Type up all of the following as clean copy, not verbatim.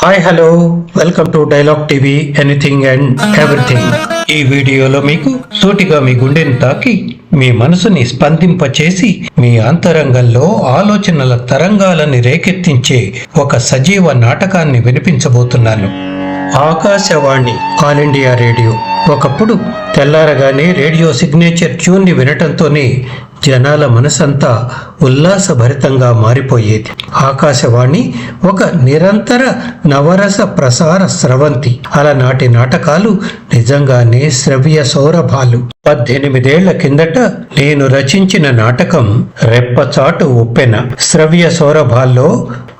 Hi hello welcome to dialogue TV anything and everything. ఈ వీడియోలో మీకు సూటిగా మీ గుండెని తాకి మీ మనసుని స్పందింపచేసి మీ అంతరంగంలో ఆలోచనల తరంగాలని రేకెత్తించే ఒక సజీవ నాటకాన్ని వినిపించబోతున్నాను. Akashvani All India Radio. ఒకప్పుడు తెల్లారగానే రేడియో సిగ్నేచర్ ట్యూన్ని వినటంతోనే జనాల మనసంతా ఉల్లాసభరితంగా మారిపోయేది. ఆకాశవాణి ఒక నిరంతర నవరస ప్రసార స్రవంతి. అలనాటి నాటకాలు నిజంగానే శ్రవ్య సౌరభాలు. 18 ఏళ్ల కిందట నేను రచించిన నాటకం రెప్పచాటు ఉప్పెన. శ్రవ్య సౌరభాల్లో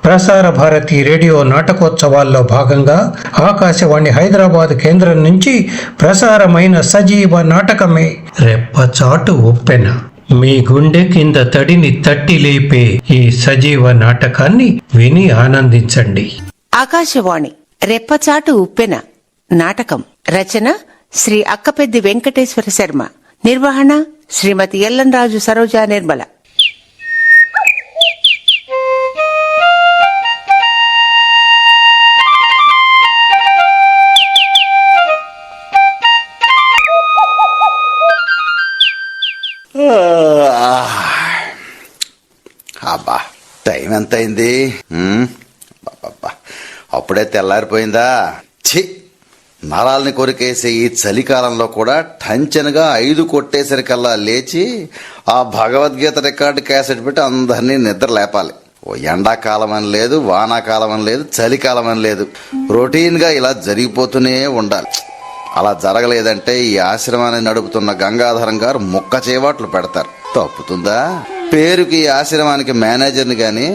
ప్రసార భారతి రేడియో నాటకోత్సవాల్లో భాగంగా ఆకాశవాణి హైదరాబాద్ కేంద్రం నుంచి ప్రసారమైన సజీవ నాటకమే రెప్పచాటు ఉప్పెన. మీ గుండె కింద తడిని తట్టి లేపే ఈ సజీవ నాటకాన్ని విని ఆనందించండి. ఆకాశవాణి రెప్పచాటు ఉప్పెన నాటకం. రచన శ్రీ అక్కపెద్ది వెంకటేశ్వర శర్మ. నిర్వహణ శ్రీమతి ఎల్లంరాజు సరోజా నిర్మల. అబ్బా, టైం ఎంత అయింది? అప్పుడే తెల్లారిపోయిందా? ఛీ, నరాల్ని కొరికేసే ఈ చలికాలంలో కూడా టంచనగా 5 కొట్టేసరికల్లా లేచి ఆ భగవద్గీత రికార్డు క్యాసెట్ పెట్టి అందరినీ నిద్ర లేపాలి. ఓ ఎండాకాలం అని లేదు, వానాకాలం అని లేదు, చలికాలం అని లేదు. రొటీన్గా ఇలా జరిగిపోతూనే ఉండాలి. అలా జరగలేదంటే ఈ ఆశ్రమాన్ని నడుపుతున్న గంగాధరం గారు ముక్క చేవాట్లు పెడతారు. తప్పుతుందా? పేరుకి ఈ ఆశ్రమానికి మేనేజర్ని గాని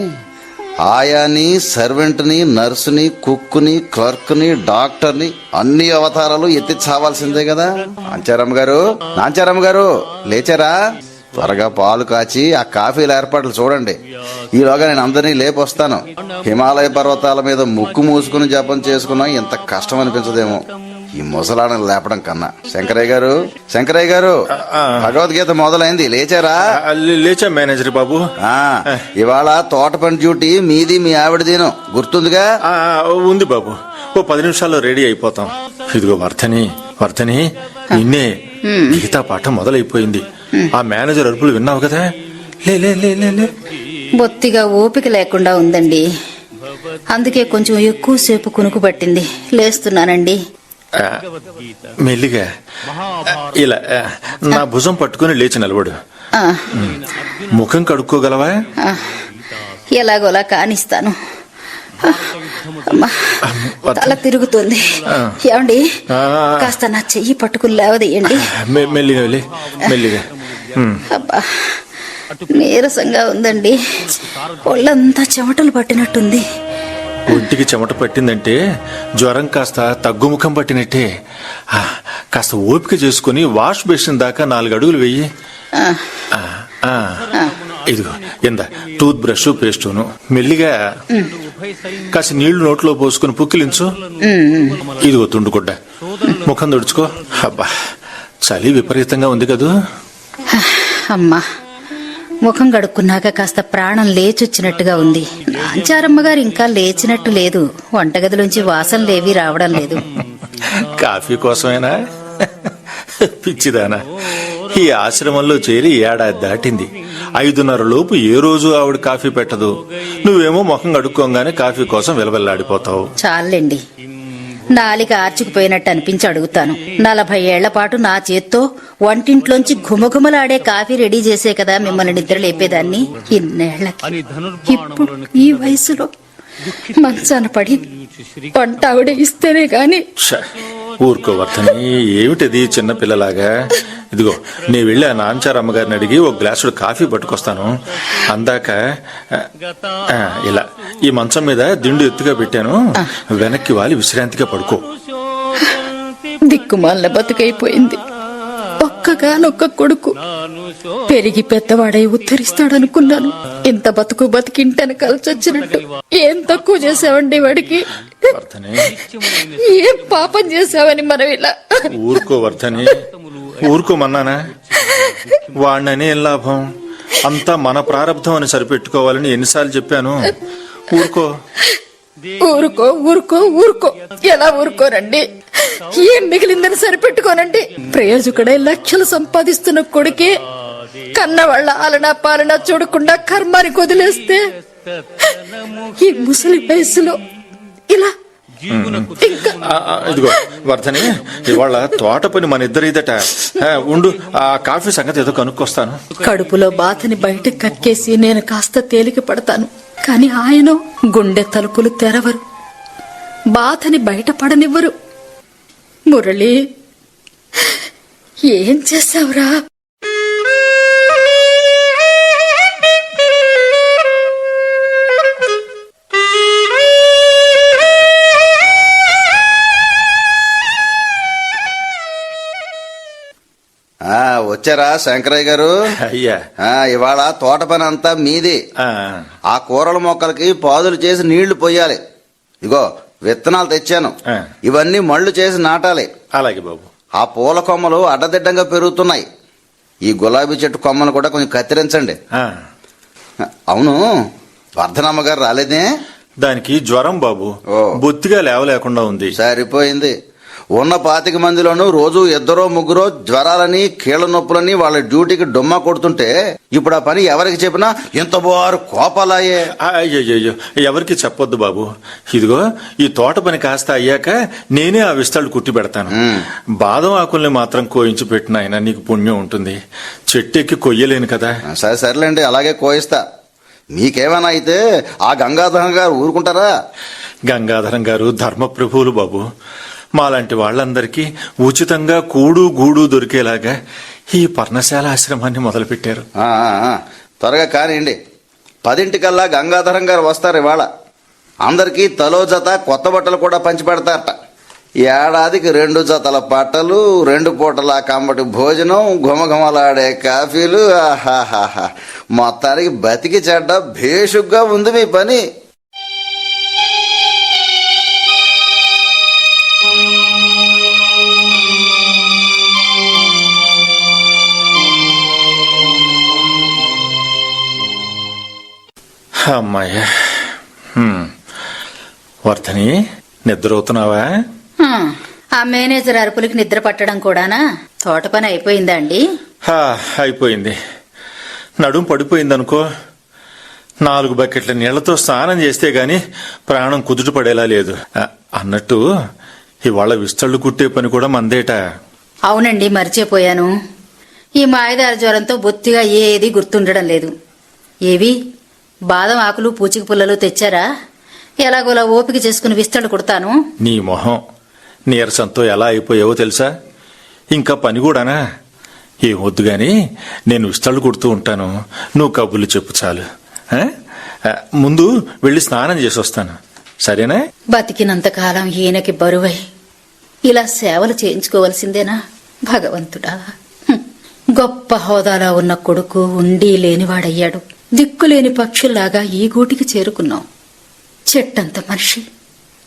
ఆయాని, సర్వెంట్ని, నర్సుని, కుక్కుని, క్లర్క్ని, డాక్టర్ని అన్ని అవతారాలు ఎత్తి చావాల్సిందే కదా. నాంచారమ్మ గారు లేచారా? త్వరగా పాలు కాచి ఆ కాఫీల ఏర్పాట్లు చూడండి. ఈలోగా నేను అందరినీ లేపొస్తాను. హిమాలయ పర్వతాల మీద ముక్కు మూసుకుని జపం చేసుకున్నా ఎంత కష్టం అనిపించదేమో ఈ ముసలాడని లేపడం కన్నా. శంకరయ్య గారు భగవద్గీత మొదలైంది, లేచారా? లేచా మేనేజర్ బాబు. ఇవాళ తోట పని డ్యూటీ మీది, మీ ఆవిడదిను గుర్తుందిగా? ఉంది బాబు, ఓ 10 నిమిషాల్లో రెడీ అయిపోతాం. ఇదిగో వర్ధని నిన్నే గీతా పాఠం మొదలైపోయింది. ఆ మేనేజర్ అరుపులు విన్నావు కదా? లే బొత్తిగా ఓపిక లేకుండా ఉందండి, అందుకే కొంచెం ఎక్కువసేపు కునుకు పట్టింది. లేస్తున్నానండి. మెల్లిగా ఇలా నా భుజం పట్టుకుని లేచి నిలబడు. ముఖం కడుక్కోగలవా? ఎలాగోలా కానిస్తాను. తల తిరుగుతుంది. ఏమండి, కాస్త నా చెయ్యి పట్టుకుని లేవదీయండి. మెల్లిగా. అబ్బా, నీరసంగా ఉందండి. ఒళ్ళంతా చెమటలు పట్టినట్టుంది. ఒంటికి చెమట పట్టిందంటే జ్వరం కాస్త తగ్గుముఖం పట్టినట్టే. కాస్త ఓపిక చేసుకుని వాష్ బేసిన్ దాకా 4 అడుగులు వెయ్యి. ఇదిగో ఇంద టూత్ బ్రష్, పేస్టును. మెల్లిగా కాస్త నీళ్లు నోట్లో పోసుకుని పుక్కిలించు. ఇదిగో తుండుగుడ్డ, ముఖం తుడుచుకో. అబ్బా, చలి విపరీతంగా ఉంది కదూ. అమ్మా, ముఖం గడుక్కున్నాక కాస్త ప్రాణం లేచొచ్చినట్టుగా ఉంది. నాంచారమ్మ గారు ఇంకా లేచినట్టు లేదు. వంటగదిలోంచి వాసనలేవి రావడం లేదు. కాఫీ కోసమేనా? పిచ్చిదానా, ఈ ఆశ్రమంలో చేరి 1 ఏడాది దాటింది. 5:30 లోపు ఏ రోజు ఆవిడ కాఫీ పెట్టదు. నువ్వేమో ముఖం కడుక్కోగానే కాఫీ కోసం విలవెల్లాడిపోతావు. చాలండి, నాలిక ఆర్చుకుపోయినట్టు అనిపించి అడుగుతాను. 40 ఏళ్ల పాటు నా చేత్తో వంటింట్లోంచి ఘుమఘుమలాడే కాఫీ రెడీ చేసే కదా మిమ్మల్ని నిద్ర లేపేదాన్ని. ఇన్నేళ్లకి ఇప్పుడు ఈ వయసులో మంచాన పడి వంట ఆవిడ ఇస్తేనే గాని. ఊరుకో వర్ధని, ఏమిటది చిన్న పిల్లలాగా? ఇదిగో నీ వెళ్ళి ఆ నాంచారమ్మ గారిని అడిగి 1 గ్లాసుడు కాఫీ పట్టుకొస్తాను. అందాక ఇలా ఈ మంచం మీద దిండు ఎత్తుగా పెట్టాను, వెనక్కి వాలి విశ్రాంతిగా పడుకో. దిక్కుమాల బతుకైపోయింది. ఒక్కగానొక్క కొడుకు పెరిగి పెద్దవాడై ఉద్ధరిస్తాడనుకున్నాను. ఇంత బతికింటని కలిసొచ్చినట్టు ఏం తక్కువ చేసావండి వాడికి? ఏం పాపం చేసావని మనం ఇలా? ఊరుకో వర్ధని, ఊరుకోమన్నానా? వాడిననే ఏం లాభం? అంతా మన ప్రారంధం అని సరిపెట్టుకోవాలని ఎన్నిసార్లు చెప్పాను. ఊరుకో. ఊరుకో ఊరుకో ఊరుకో. ఎలా ఊరుకోనండి? ఏం మిగిలిందని సరిపెట్టుకోనండి. ప్రయోజకుడై లక్షలు సంపాదిస్తున్న కొడుకే కన్న వాళ్ళ ఆలనా పాలన చూడకుండా కర్మానికి వదిలేస్తే ఈ ముసలి వయసులో ఇలా ఇదిగో వర్ధని, ఇవాళ తోట పని మన ఇద్దరిదట. ఉండు, ఆ కాఫీ సంగతి ఏదో కనుక్కొస్తాను. కడుపులో బాధని బయటకు కక్కేసి నేను కాస్త తేలిక పడతాను. కాని ఆయన గుండె తలుపులు తెరవరు, బాధని బయటపడనివ్వరు. మురళి, ఏం చేశావురా? వచ్చారా శంకరయ్య గారు? అయ్యా, ఇవాళ తోట పని అంతా మీది. ఆ కూరల మొక్కలకి పాదులు చేసి నీళ్లు పొయ్యాలి. ఇగో విత్తనాలు తెచ్చాను, ఇవన్నీ మళ్ళు చేసి నాటాలి. అలాగే బాబు. ఆ పూల కొమ్మలు అడ్డదిడ్డంగా పెరుగుతున్నాయి. ఈ గులాబీ చెట్టు కొమ్మను కూడా కొంచెం కత్తిరించండి. అవును, వర్ధనమ్మ గారు రాలేదే? దానికి జ్వరం బాబు, బొత్తిగా లేవలేకుండా ఉంది. సరిపోయింది. ఉన్న 25 మందిలోనూ రోజు 2-3 జ్వరాలని కీళ్ల నొప్పులని వాళ్ళ డ్యూటీకి డొమ్మా కొడుతుంటే ఇప్పుడు ఆ పని ఎవరికి చెప్పినా ఎంత బారు కోపాలాయే. అయ్యో, ఎవరికి చెప్పొద్దు బాబు. ఇదిగో ఈ తోట పని కాస్త అయ్యాక నేనే ఆ విస్తాళ్ళు కుట్టి పెడతాను. బాదం ఆకుల్ని మాత్రం కోయించి పెట్టిన ఆయన నీకు పుణ్యం ఉంటుంది. చెట్టెక్కి కొయ్యలేను కదా. సరేలేండి, అలాగే కోయిస్తా. మీకేమైనా అయితే ఆ గంగాధరం గారు ఊరుకుంటారా? గంగాధరం గారు ధర్మప్రభువులు బాబు. మాలాంటి వాళ్ళందరికీ ఉచితంగా కూడు గూడు దొరికేలాగా ఈ పర్ణశాల ఆశ్రమాన్ని మొదలుపెట్టారు. త్వరగా కానివ్వండి. 10 గంగాధరం గారు వస్తారు ఇవాళ. అందరికీ తలో జత కొత్త బట్టలు కూడా పంచి పెడతారట. ఏడాదికి 2 జతల బట్టలు, 2 పూటల కమ్మటి భోజనం, ఘుమఘుమలాడే కాఫీలు. ఆహాహాహా, మొత్తానికి బతికి చెడ్డ భేషుగ్గా ఉంది మీ పని. అమ్మాయ్యా. వర్ధని, నిద్రవుతున్నావా? ఆ మేనేజర్ అరుపులకి నిద్ర పట్టడం కూడానా? తోట పని అయిపోయిందా అండి? అయిపోయింది. నడుం పడిపోయిందనుకో. 4 బకెట్ల నీళ్లతో స్నానం చేస్తే గాని ప్రాణం కుదుట పడేలా లేదు. అన్నట్టు ఇవాళ విస్తళ్ళు కుట్టే పని కూడా మందేట. అవునండి, మర్చిపోయాను. ఈ మాయదారి జ్వరంతో బొత్తిగా ఏది గుర్తుండడం లేదు. ఏవి బాదం ఆకులు పూచిక పుల్లలు తెచ్చారా? ఎలాగోలా ఓపిక చేసుకుని విస్తళ్ళు కుడతాను. నీ మొహం నీరసంతో ఎలా అయిపోయావో తెలుసా? ఇంకా పని కూడానా? ఏమొద్దు గాని నేను విస్తళ్ళు కుడుతూ ఉంటాను, నువ్వు కబుర్లు చెప్పు చాలు. ముందు వెళ్ళి స్నానం చేసి వస్తాను, సరేనా? బతికినంతకాలం ఈయనకి బరువై ఇలా సేవలు చేయించుకోవలసిందేనా భగవంతుడా? గొప్ప హోదాలో ఉన్న కొడుకు ఉండి లేనివాడయ్యాడు. దిక్కులేని పక్షుల్లాగా ఈ గూటికి చేరుకున్నాం. చెట్టంత మనిషి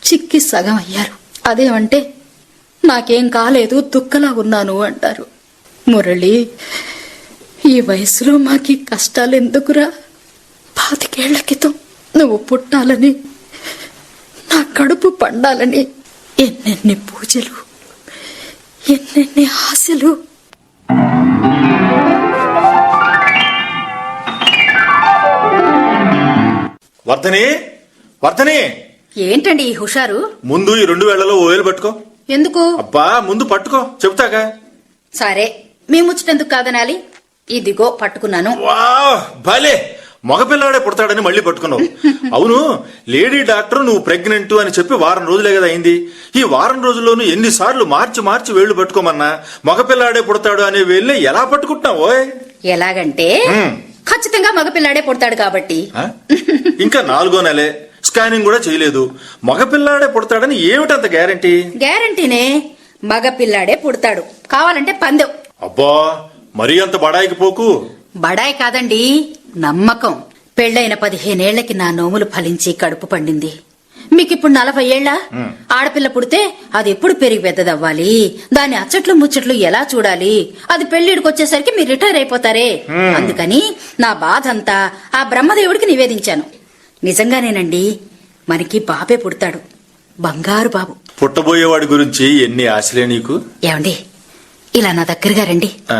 చిక్కి సగం అయ్యారు. అదేమంటే నాకేం కాలేదు, దుక్కలా ఉన్నాను అంటారు. మురళి, ఈ వయసులో మాకీ కష్టాలెందుకురా? 25 ఏళ్ల క్రితం నువ్వు పుట్టాలని, నా కడుపు పండాలని ఎన్నెన్ని పూజలు, ఎన్నెన్ని ఆశలు. వర్ధని, వర్ధని, ఏంటండి ఈ హుషారు? ముందు ఈ 2 వేళ్లలో ఓయలు పట్టుకో. ఎందుకు? అబ్బా, ముందు పట్టుకో, చెప్తాగా. సరే, మీ ముచ్చటెందుకు కాదనాలి? ఇదిగో పట్టుకున్నాను. వావ్, భలే! మగపిల్లాడే పుడతాడని మళ్ళీ పట్టుకున్నావు. అవును, లేడీ డాక్టర్ నువ్వు ప్రెగ్నెంట్ అని చెప్పి 1 వారం రోజులే కదా అయింది. ఈ 1 వారం రోజుల్లోనూ ఎన్నిసార్లు మార్చి వేళ్లు పట్టుకోమన్నా మగపిల్లాడే పుడతాడు అనే వేళ్ళే ఎలా పట్టుకుంటున్నావు? ఎలాగంటే ఖచ్చితంగా మగపిల్లాడే పుడతాడు కాబట్టి. ఇంకా 4వ నెలే, స్కానింగ్ కూడా చేయలేదు. మగపిల్లాడే పుడతాడని ఏమిటంత గ్యారంటీ? గ్యారంటీనే, మగపిల్లాడే పుడతాడు. కావాలంటే పందెం. అబ్బా, మరీ అంత బడాయికి పోకు. బడాయి కాదండి, నమ్మకం. పెళ్లైన 15 ఏళ్లకి నా నోములు ఫలించి కడుపు పండింది. మీకు ఇప్పుడు 40 ఏళ్ల ఆడపిల్ల పుడితే అది ఎప్పుడు పెరిగి పెద్దదవ్వాలి, దాని అచ్చట్లు ముచ్చట్లు ఎలా చూడాలి, అది పెళ్లిడికి వచ్చేసరికి మీరు రిటైర్ అయిపోతారే. అందుకని నా బాధ అంతా ఆ బ్రహ్మదేవుడికి నివేదించాను. నిజంగానేనండి, మనకి బాబే పుడతాడు, బంగారు బాబు. పుట్టబోయేవాడి గురించి ఎన్ని ఆశలే నీకు. ఏమండి, ఇలా నా దగ్గరగా రండి. ఆ.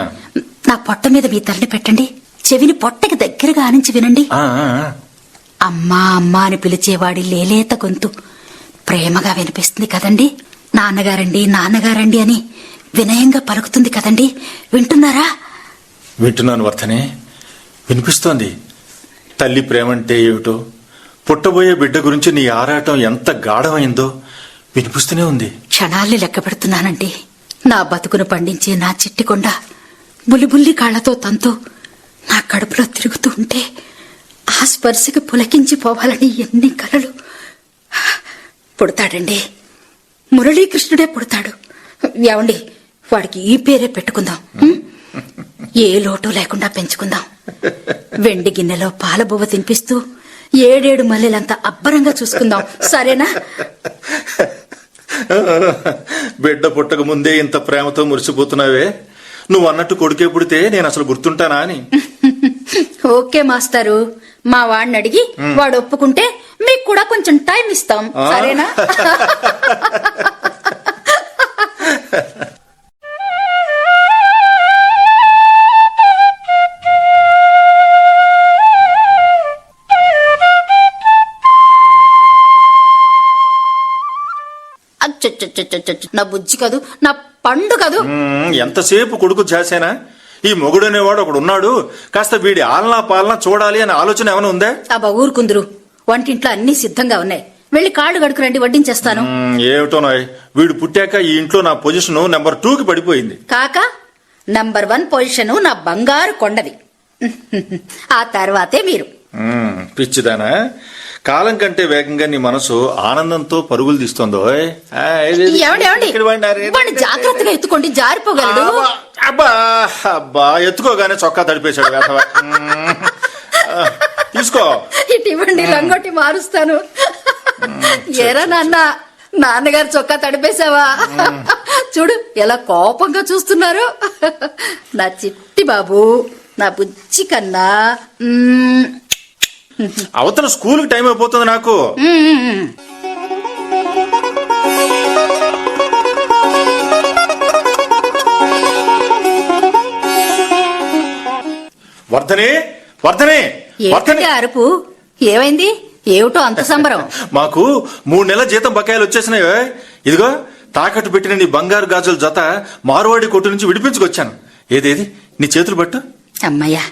నా పొట్ట మీద మీ తల్లిని పెట్టండి, చెవిని పొట్టకి దగ్గరగా ఆనించి వినండి. ఆ, ఆ, ఆ. అమ్మా అమ్మా అని పిలిచేవాడి లేలేత గొంతు ప్రేమగా వినిపిస్తుంది కదండి. నాన్నగారండి నాన్నగారండి అని వినయంగా పలుకుతుంది కదండి. వింటున్నారా? వింటున్నాను వర్ధనే, వినిపిస్తోంది. తల్లి ప్రేమంటే ఏమిటో, పుట్టబోయే బిడ్డ గురించి నీ ఆరాటం ఎంత గాఢమైందో వినిపిస్తూనే ఉంది. క్షణాల్ని లెక్క పెడుతున్నానండి. నా బతుకును పండించే నా చిట్టి కొండ బుల్లిబుల్లి కాళ్లతో తంతూ నా కడుపులో తిరుగుతూ ఉంటే ఆ స్పర్శకి పులకించిపోవాలని ఎన్ని కలలు. పుడతాడండి, మురళీకృష్ణుడే పుడతాడు. ఏమండి, వాడికి ఈ పేరే పెట్టుకుందాం. ఏ లోటు లేకుండా పెంచుకుందాం. వెండి గిన్నెలో పాలబువ్వ తినిపిస్తూ 7 మల్లెలంతా అబ్బరంగా చూసుకుందాం, సరేనా? బిడ్డ పుట్టక ముందే ఇంత ప్రేమతో మురిసిపోతున్నావే. నువ్వు అన్నట్టు కొడుకే పుడితే నేను అసలు గుర్తుంటానా అని. ఓకే మాస్టారు, మా వాడిని అడిగి వాడు ఒప్పుకుంటే మీకు కూడా కొంచెం టైం ఇస్తాం, సరేనా? నా బుజ్జి కాదు, నా పండు కాదు. ఎంతసేపు కొడుకు జాసేనా? ఈ మొగుడనేవాడు ఒకడు ఉన్నాడు, కాస్త వీడి ఆలనా పాలనా చూడాలి అనే ఆలోచన ఏమైనా ఉందా? అబ్బా ఊరుకుందరు, వంటింట్లో అన్ని సిద్ధంగా ఉన్నాయి. వెళ్ళి కాళ్ళు కడుకురండి, వడ్డించేస్తాను. ఏమిటోనో, వీడు పుట్టాక ఈ ఇంట్లో నా పొజిషన్ నెంబర్ 2కి పడిపోయింది. కాక నంబర్ 1 పొజిషన్ నా బంగారు కొండది. ఆ తర్వాతే మీరు. పిచ్చిదానా, కాలం కంటే వేగంగా నీ మనసు ఆనందంతో పరుగులు తీస్తోందో. జాగ్రత్తగా ఎత్తుకోండి, జారిపోగలడు. అబ్బా అబ్బా, ఎత్తుకోగానే చొక్కా తడిపేశాడు వేసవ. తీసుకో, ఇటు ఇవ్వండి, రంగోటి మారుస్తాను. ఏరా నాన్న, నాన్నగారు చొక్కా తడిపేశావా? చూడు ఎలా కోపంగా చూస్తున్నారు. నా చిట్టి బాబు, నా బుజ్జి కన్నా. అవతల స్కూల్ కి టైం అయిపోతుంది నాకు. వర్ధనే వర్ధనే వర్ధనే, అరుపు ఏమైంది? ఏమిటో అంత సంబరం? మాకు 3 నెలల జీతం బకాయిలు వచ్చేసినాయి. ఇదిగో తాకట్టు పెట్టిన నీ బంగారు గాజుల జత మార్వాడి కొట్టు నుంచి విడిపించుకొచ్చాను. ఏదేది నీ చేతులు పట్టు. అమ్మయ్యా,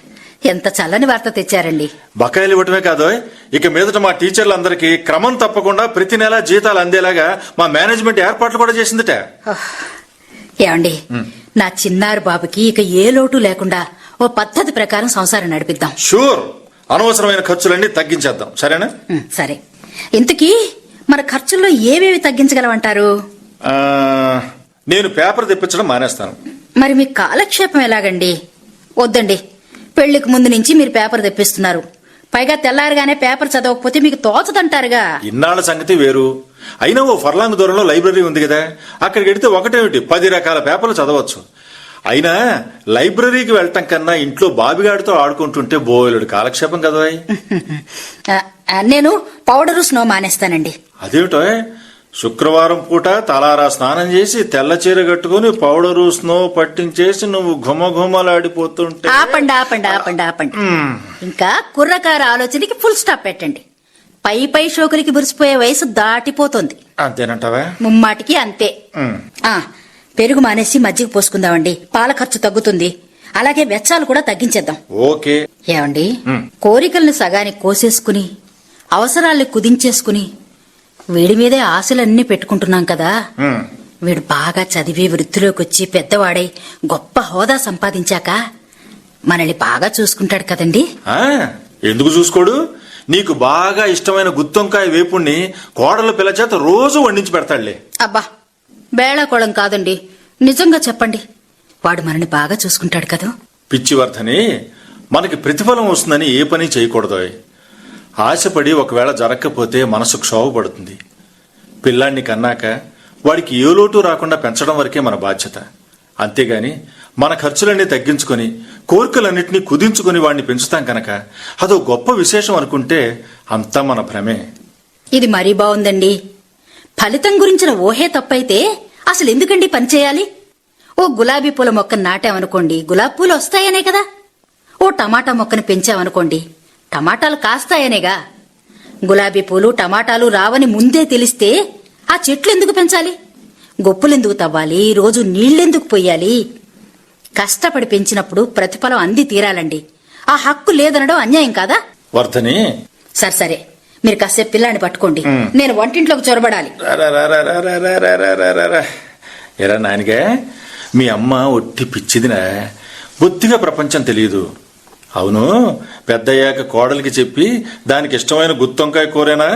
ఎంత చల్లని వార్త తెచ్చారండి. బకాయిలు ఇవ్వటమే కాదు, ఇక మీదట మా టీచర్లందరికీ క్రమం తప్పకుండా ప్రతి నెల జీతాలు అందేలాగా మా మేనేజ్మెంట్ ఏర్పాట్లు కూడా చేసిందిట. ఏమండి, నా చిన్నారు బాబుకి ఇక ఏ లోటు లేకుండా ఓ పద్ధతి ప్రకారం సంసారం నడిపిద్దాం. షూర్, అనవసరమైన ఖర్చులన్నీ తగ్గించేద్దాం, సరేనా? సరే. ఇంతకీ మన ఖర్చుల్లో ఏవేవి తగ్గించగలమంటారు? నేను పేపర్ తెప్పించడం మానేస్తాను. మరి మీ కాలక్షేపం ఎలాగండి? వద్దండి, పెళ్లికి ముందు నుంచి మీరు పేపర్ తెప్పిస్తున్నారు, పైగా తెల్లారగానే పేపర్ చదవకపోతే మీకు తోచదంటారుగా. ఇన్నాళ్ల సంగతి వేరు. అయినా ఓ ఫర్లాంగ్ దూరంలో లైబ్రరీ ఉంది కదా, అక్కడికి వెడితే ఒకటేమిటి 10 రకాల పేపర్లు చదవచ్చు. అయినా లైబ్రరీకి వెళ్ళటం కన్నా ఇంట్లో బాబిగాడితో ఆడుకుంటుంటే బోలెడు కాలక్షేపం కదా. నేను పౌడరు స్నో మానేస్తానండి. అదేమిటో, శుక్రవారం పూట తలారా స్నానం చేసి తెల్ల చీర కట్టుకుని పౌడరు స్నో పట్టించేసి నువ్వు ఘుమఘుమలాడిపోతుంటే. ఆపండి ఆపండి ఆపండి ఆపండి. ఇంకా కుర్రకార ఆలోచనకి ఫుల్ స్టాప్ పెట్టండి. పై షోకులకి మురిసిపోయే వయసు దాటిపోతుంది. అంతేనంటావా? ముమ్మాటికి అంతే. పెరుగు మానేసి మజ్జిగ పోసుకుందామండి, పాల ఖర్చు తగ్గుతుంది. అలాగే వెచ్చాలు కూడా తగ్గించేద్దాం. ఓకే. ఏమండి, కోరికల్ని సగానికి కోసేసుకుని అవసరాల్ని కుదించేసుకుని వీడి మీదే ఆశలన్నీ పెట్టుకుంటున్నాం కదా. వీడు బాగా చదివి వృత్తిలోకి వచ్చి పెద్దవాడై గొప్ప హోదా సంపాదించాక మనల్ని బాగా చూసుకుంటాడు కదండి. ఎందుకు చూసుకోడు? నీకు బాగా ఇష్టమైన గుత్తొంకాయ వేపుణ్ణి కోడల పిల్ల చేత రోజు వండించి పెడతాడులే. అబ్బా, బేళాకోళం కాదండి, నిజంగా చెప్పండి. వాడు మనని బాగా చూసుకుంటాడు కదా. పిచ్చివర్ధని, మనకి ప్రతిఫలం వస్తుందని ఏ పని చేయకూడదు. ఆశపడి ఒకవేళ జరగకపోతే మనసు క్షోభపడుతుంది. పిల్లాన్ని కన్నాక వాడికి ఏ లోటు రాకుండా పెంచడం వరకే మన బాధ్యత. అంతేగాని మన ఖర్చులన్నీ తగ్గించుకొని కోరికలన్నింటినీ కుదించుకొని వాడిని పెంచుతాం కనుక అదో గొప్ప విశేషం అనుకుంటే అంతా మన భ్రమే. ఇది మరీ బాగుందండి. ఫలితం గురించిన ఊహే తప్పైతే అసలు ఎందుకండి పని చేయాలి? ఓ గులాబీ పూల మొక్కను నాటామనుకోండి, గులాబీ పూలు వస్తాయనే కదా. ఓ టమాటా మొక్కను పెంచామనుకోండి, టమాటాలు కాస్తాయనేగా. గులాబీ పూలు టమాటాలు రావని ముందే తెలిస్తే ఆ చెట్లు ఎందుకు పెంచాలి? గొప్పులెందుకు తవ్వాలి? రోజు నీళ్లెందుకు పొయ్యాలి? కష్టపడి పెంచినప్పుడు ప్రతిఫలం అంది తీరాలండి. ఆ హక్కు లేదనడం అన్యాయం కాదా? వర్ధని, సరే మీరు కాసేపు పిల్లాన్ని పట్టుకోండి, నేను వంటింట్లోకి చొరబడాలి. ఎరా నాయనగా, మీ అమ్మ ఒట్టి పిచ్చిదినా, బొత్తిగా ప్రపంచం తెలియదు. అవును, పెద్దయ్యాక కోడలికి చెప్పి దానికి ఇష్టమైన గుత్తొంకాయ కూరేనా,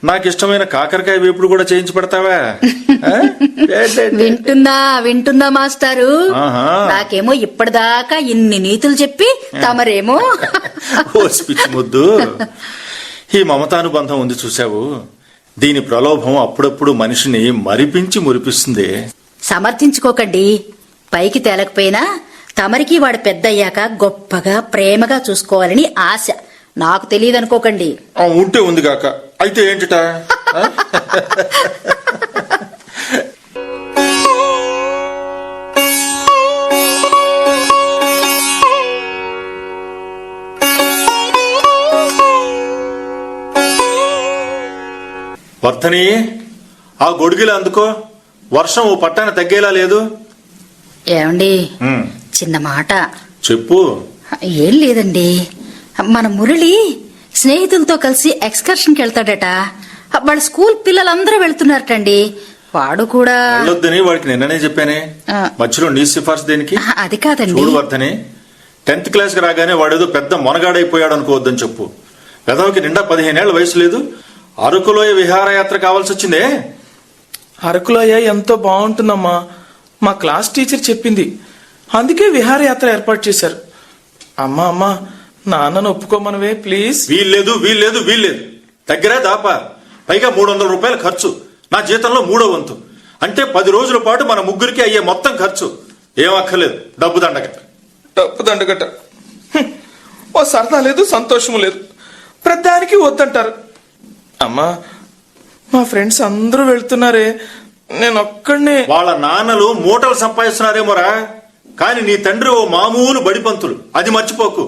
నాకు ఇష్టమైన కాకరకాయ వేపుడు కూడా చేయించి పెడతావా? వింటున్నా మాస్టారు. నాకేమో ఇప్పటిదాకా ఇన్ని నీతులు చెప్పి తమరేమో ఓ పిచ్చి ముద్దు. ఈ మమతానుబంధం ఉంది చూసావు, దీని ప్రలోభం అప్పుడప్పుడు మనిషిని మరిపించి మురిపిస్తుంది. సమర్థించుకోకండి. పైకి తేలకపోయినా తమరికి వాడు పెద్దయ్యాక గొప్పగా ప్రేమగా చూసుకోవాలని ఆశ. నాకు తెలియదనుకోకండి. ఉంటే ఉంది కాక, అయితే ఏంటిట? వర్ధని, ఆ గొడుగులు అందుకో. వర్షం ఓ పట్టాన తగ్గేలా లేదు. ఏమండి, చిన్న మాట చెప్పు. ఏం లేదండి, మన మురళి స్నేహితులతో కలిసి ఎక్స్కర్షన్కి వెళ్తాడట. వాళ్ళ స్కూల్ పిల్లలందరూ వెళ్తున్నారటండి. వాడు కూడా వెళ్ళొద్దని వాడికి నిన్ననే చెప్పానే. మధ్యలో నీ సిఫార్సు దేనికి? అది కాదండి. చూడు వర్ధని, 10th క్లాస్ కి రాగానే వాడేదో పెద్ద మొనగాడైపోయాడు అనుకోవద్దని చెప్పు. పెదవికి నిండా 15 ఏళ్ల వయసు లేదు, అరకులోయ విహారయాత్ర కావాల్సి వచ్చిందే. అరకులోయ ఎంతో బాగుంటుందమ్మా, మా క్లాస్ టీచర్ చెప్పింది. అందుకే విహారయాత్ర ఏర్పాటు చేశారు. అమ్మా నాన్నను ఒప్పుకోమనవే ప్లీజ్. వీల్లేదు. దగ్గరే దాపా. పైగా 300 రూపాయల ఖర్చు, నా జీతంలో 3వ వంతు. అంటే 10 రోజుల పాటు మన ముగ్గురికి అయ్యే మొత్తం ఖర్చు. ఏం అక్కర్లేదు, డబ్బు దండగట. ఓ సరదా లేదు, సంతోషం లేదు, ప్రతిదానికి వద్దంటారు. అమ్మా, మా ఫ్రెండ్స్ అందరూ వెళ్తున్నారే, నేను ఒక్కడినే. వాళ్ళ నాన్నలు మూటలు సంపాదిస్తున్నారేమోరా, కాని నీ తండ్రి ఓ మామూలు బడిపంతులు, అది మర్చిపోకు.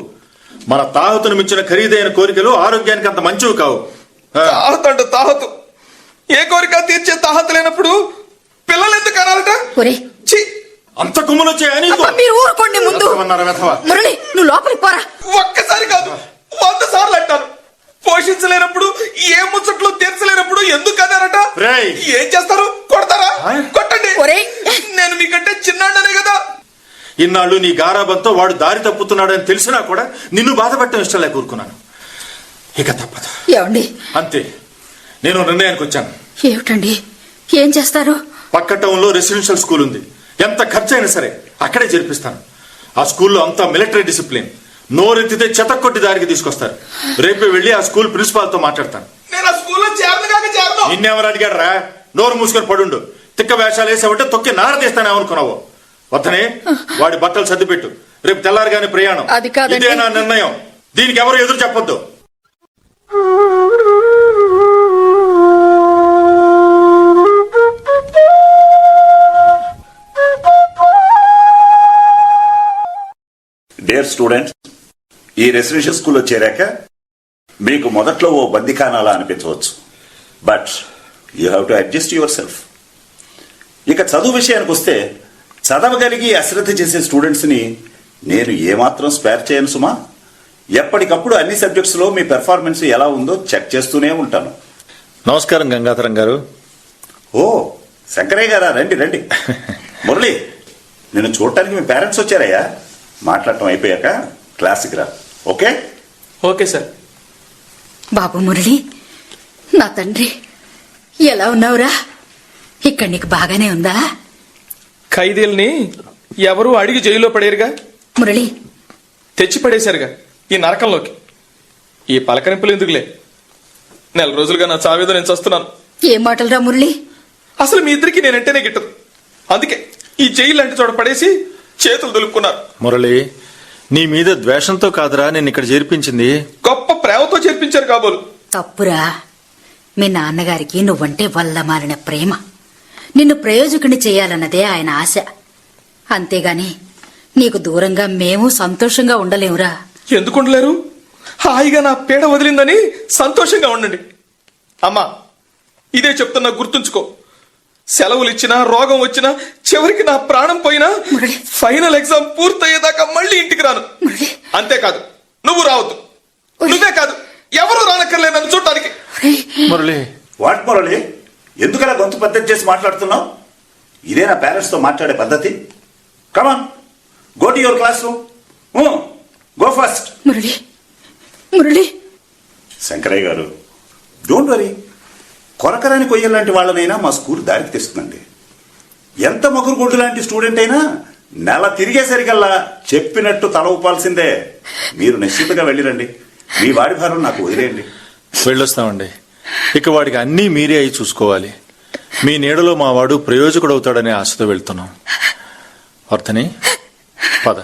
మన తాహతును మించిన ఖరీదైన కోరికలు ఆరోగ్యానికి అంత మంచివి కావు. తాహతు ఏ కోరిక తీర్చే తాహతు లేనప్పుడు పిల్లలు ఎందుకు అనాలట? అంత కుమ్ములొచ్చాయా నీకు? మీరు ఊరుకోండి ముందు. మురళి, నువ్వు లోపలికి పోరా. ఒక్కసారి కాదు, 100 సార్లు అంటారు. పోషించలేనప్పుడు, ఏ ముచ్చట్లు తీర్చలేనప్పుడు ఎందుకు అన్నారట? ఏం చేస్తారు? కొడతారా? కొట్టండి. నేను మీకంటే చిన్నాడనే కదా. ఇన్నాళ్ళు నీ గారాబంతో వాడు దారి తప్పుతున్నాడని తెలిసినా కూడా నిన్ను బాధపెట్టడం ఇష్టం లేక కూరుకున్నాను. ఇక తప్పదు. ఏమండి? అంతే, నేను నిర్ణయానికి వచ్చాను. ఏమిటండి? ఏం చేస్తారు? పక్క టౌన్ లో రెసిడెన్షియల్ స్కూల్ ఉంది. ఎంత ఖర్చు అయినా సరే అక్కడే చేర్పిస్తాను. ఆ స్కూల్లో అంతా మిలిటరీ డిసిప్లిన్. నోరెత్తితే చెతక్కొట్టి దారికి తీసుకొస్తారు. రేపే వెళ్లి ఆ స్కూల్ ప్రిన్సిపాల్ తో మాట్లాడతాను. నిన్నెవరు అడిగాడు రా? నోరు మూసుకొని పడుండు. తిక్క వేషాలు వేసావంటే తొక్కి నారదీస్తానేమనుకున్నావు. వద్దనే, వాడి బట్టలు సర్దిపెట్టు. రేపు తెల్లారిగానే ప్రయాణం. ఇదే నా నిర్ణయం, దీనికి ఎవరు ఎదురు చెప్పొద్దు. డియర్ స్టూడెంట్స్, ఈ రెసిడెన్షియల్ స్కూల్లో చేరాక మీకు మొదట్లో ఓ బందిఖానాలా అనిపించవచ్చు. But you have to adjust your self. ఇక చదువు విషయానికి వస్తే, చదవగలిగి అశ్రద్ధ చేసే స్టూడెంట్స్ ని నేను ఏమాత్రం స్పేర్ చేయను సుమా. ఎప్పటికప్పుడు అన్ని సబ్జెక్ట్స్ లో మీ పెర్ఫార్మెన్స్ ఎలా ఉందో చెక్ చేస్తూనే ఉంటాను. నమస్కారం గంగాధరం గారు. ఓ శంకరయ్య గారా, రండి. మురళి, నేను చూడటానికి మీ పేరెంట్స్ వచ్చారయ్యా. మాట్లాడటం అయిపోయాక క్లాస్కి రా. Okay sir. బాబు మురళి, నా తండ్రి, ఎలా ఉన్నావురా? ఇక్కడ నీకు బాగానే ఉందా? ఖైదీల్ని ఎవరూ అడిగి జైల్లో పడేరుగా. మురళి, తెచ్చి పడేశారుగా ఈ నరకంలోకి. ఈ పలకరింపులు ఎందుకులే. 4 రోజులుగా నా చావేదో నేను చస్తున్నాను. ఏం మాటలురా మురళి? అసలు మీ ఇద్దరికి నేనంటేనే గిట్టదు. అందుకే ఈ జైలు లాంటి చోట పడేసి చేతులు దులుపుకున్నారు. మురళి, నీ మీద ద్వేషంతో కాదురా నేను ఇక్కడ చేర్పించింది. గొప్ప ప్రేమతో చేర్పించారు కాబోలు. తప్పురా. మీ నాన్నగారికి నువ్వంటే వల్లమాలిన ప్రేమ. నిన్ను ప్రయోజకుని చేయాలన్నదే ఆయన ఆశ. అంతేగాని నీకు దూరంగా మేము సంతోషంగా ఉండలేవురా. ఎందుకు ఉండలేరు? హాయిగా నా పీడ వదిలిందని సంతోషంగా ఉండండి. అమ్మా, ఇదే చెప్తున్నా, గుర్తుంచుకో. సెలవులు ఇచ్చినా, రోగం వచ్చినా, చివరికి నా ప్రాణం పోయినా మురళి. ఫైనల్ ఎగ్జామ్ పూర్తయ్యేదాకా మళ్ళీ ఇంటికి రాను. మురళి. అంతేకాదు, నువ్వు రావద్దు. నువ్వే కాదు, ఎవరు రానక్కర్లేదు నన్ను చూడటానికి. మురళి, వాట్ మురళి, ఎందుకలా గొంతు పద్ధతి చేసి మాట్లాడుతున్నావు? ఇదే నా పేరెంట్స్తో మాట్లాడే పద్ధతి? Come on, go to your classroom. Go first. Murali, Murali. Shankaraiah garu, don't worry. కొరకరాని కొయ్యలాంటి వాళ్ళనైనా మా స్కూల్ దారికి తెస్తుందండి. ఎంత మొగురుగుడ్డు లాంటి స్టూడెంట్ అయినా నెల తిరిగేసరికల్లా చెప్పినట్టు తల ఊపాల్సిందే. మీరు నిశ్చితంగా వెళ్ళిరండి. మీ వాడి భారం నాకు వదిలేయండి. వెళ్ళొస్తామండి. ఇక వాడికి అన్నీ మీరే అయి చూసుకోవాలి. మీ నీడలో మా వాడు ప్రయోజకుడు అవుతాడనే ఆశతో వెళ్తున్నాం. వర్ధని, పద.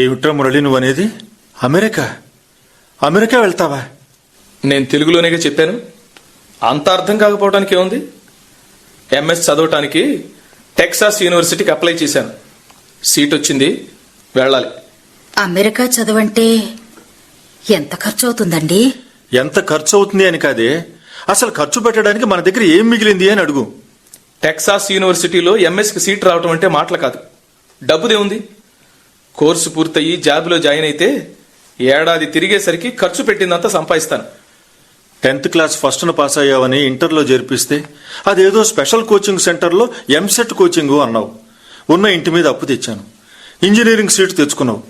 ఏమిట్రా మురళి నువ్వనేది? అమెరికా? అమెరికా వెళ్తావా? నేను తెలుగులోనేగా చెప్పాను. అంత అర్థం కాకపోవడానికి ఏముంది? ఎంఎస్ చదవటానికి టెక్సాస్ యూనివర్సిటీకి అప్లై చేశాను. సీట్ వచ్చింది, వెళ్ళాలి. అమెరికా చదవంటే ఎంత ఖర్చు అవుతుందండి? ఎంత ఖర్చు అవుతుంది అని కాదే, అసలు ఖర్చు పెట్టడానికి మన దగ్గర ఏం మిగిలింది అని అడుగు. టెక్సాస్ యూనివర్సిటీలో ఎంఎస్కి సీట్ రావటం అంటే మాటలు కాదు. డబ్బుదే ఉంది. కోర్సు పూర్తయి జాబ్లో జాయిన్ అయితే ఏడాది తిరిగేసరికి ఖర్చు పెట్టిందంతా సంపాదిస్తాను. 10th క్లాస్ ఫస్ట్ను పాస్ అయ్యావని ఇంటర్లో చేర్పిస్తే అదేదో స్పెషల్ కోచింగ్ సెంటర్లో ఎంసెట్ కోచింగు అన్నావు. ఉన్న ఇంటి మీద అప్పు తెచ్చాను. ఇంజనీరింగ్ సీట్ తెచ్చుకున్నావు.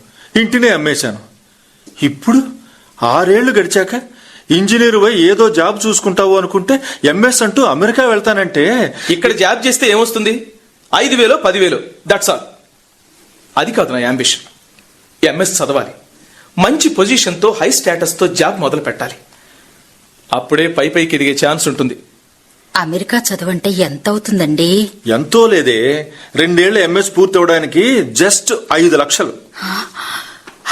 ఇంటినే అమ్మేశాను. ఇప్పుడు 6 ఏళ్లు గడిచాక ఇంజనీర్ వై ఏదో జాబ్ చూసుకుంటావు అనుకుంటే ఎంఎస్ అంటూ అమెరికా వెళ్తానంటే ఇక్కడ జాబ్ చేస్తే ఏమొస్తుంది? 5,000 10,000, దట్స్ ఆల్. అది కాదు నా యాంబిషన్. ఎంఎస్ చదవాలి, మంచి పొజిషన్తో హై స్టేటస్తో జాబ్ మొదలు పెట్టాలి. అప్పుడే పైకి ఎదిగే ఛాన్స్ ఉంటుంది. అమెరికా చదవంటే ఎంత అవుతుందండి? ఎంతో లేదే, 2 ఏళ్ల ఎంఎస్ పూర్తి అవడానికి జస్ట్ 5 లక్షలు.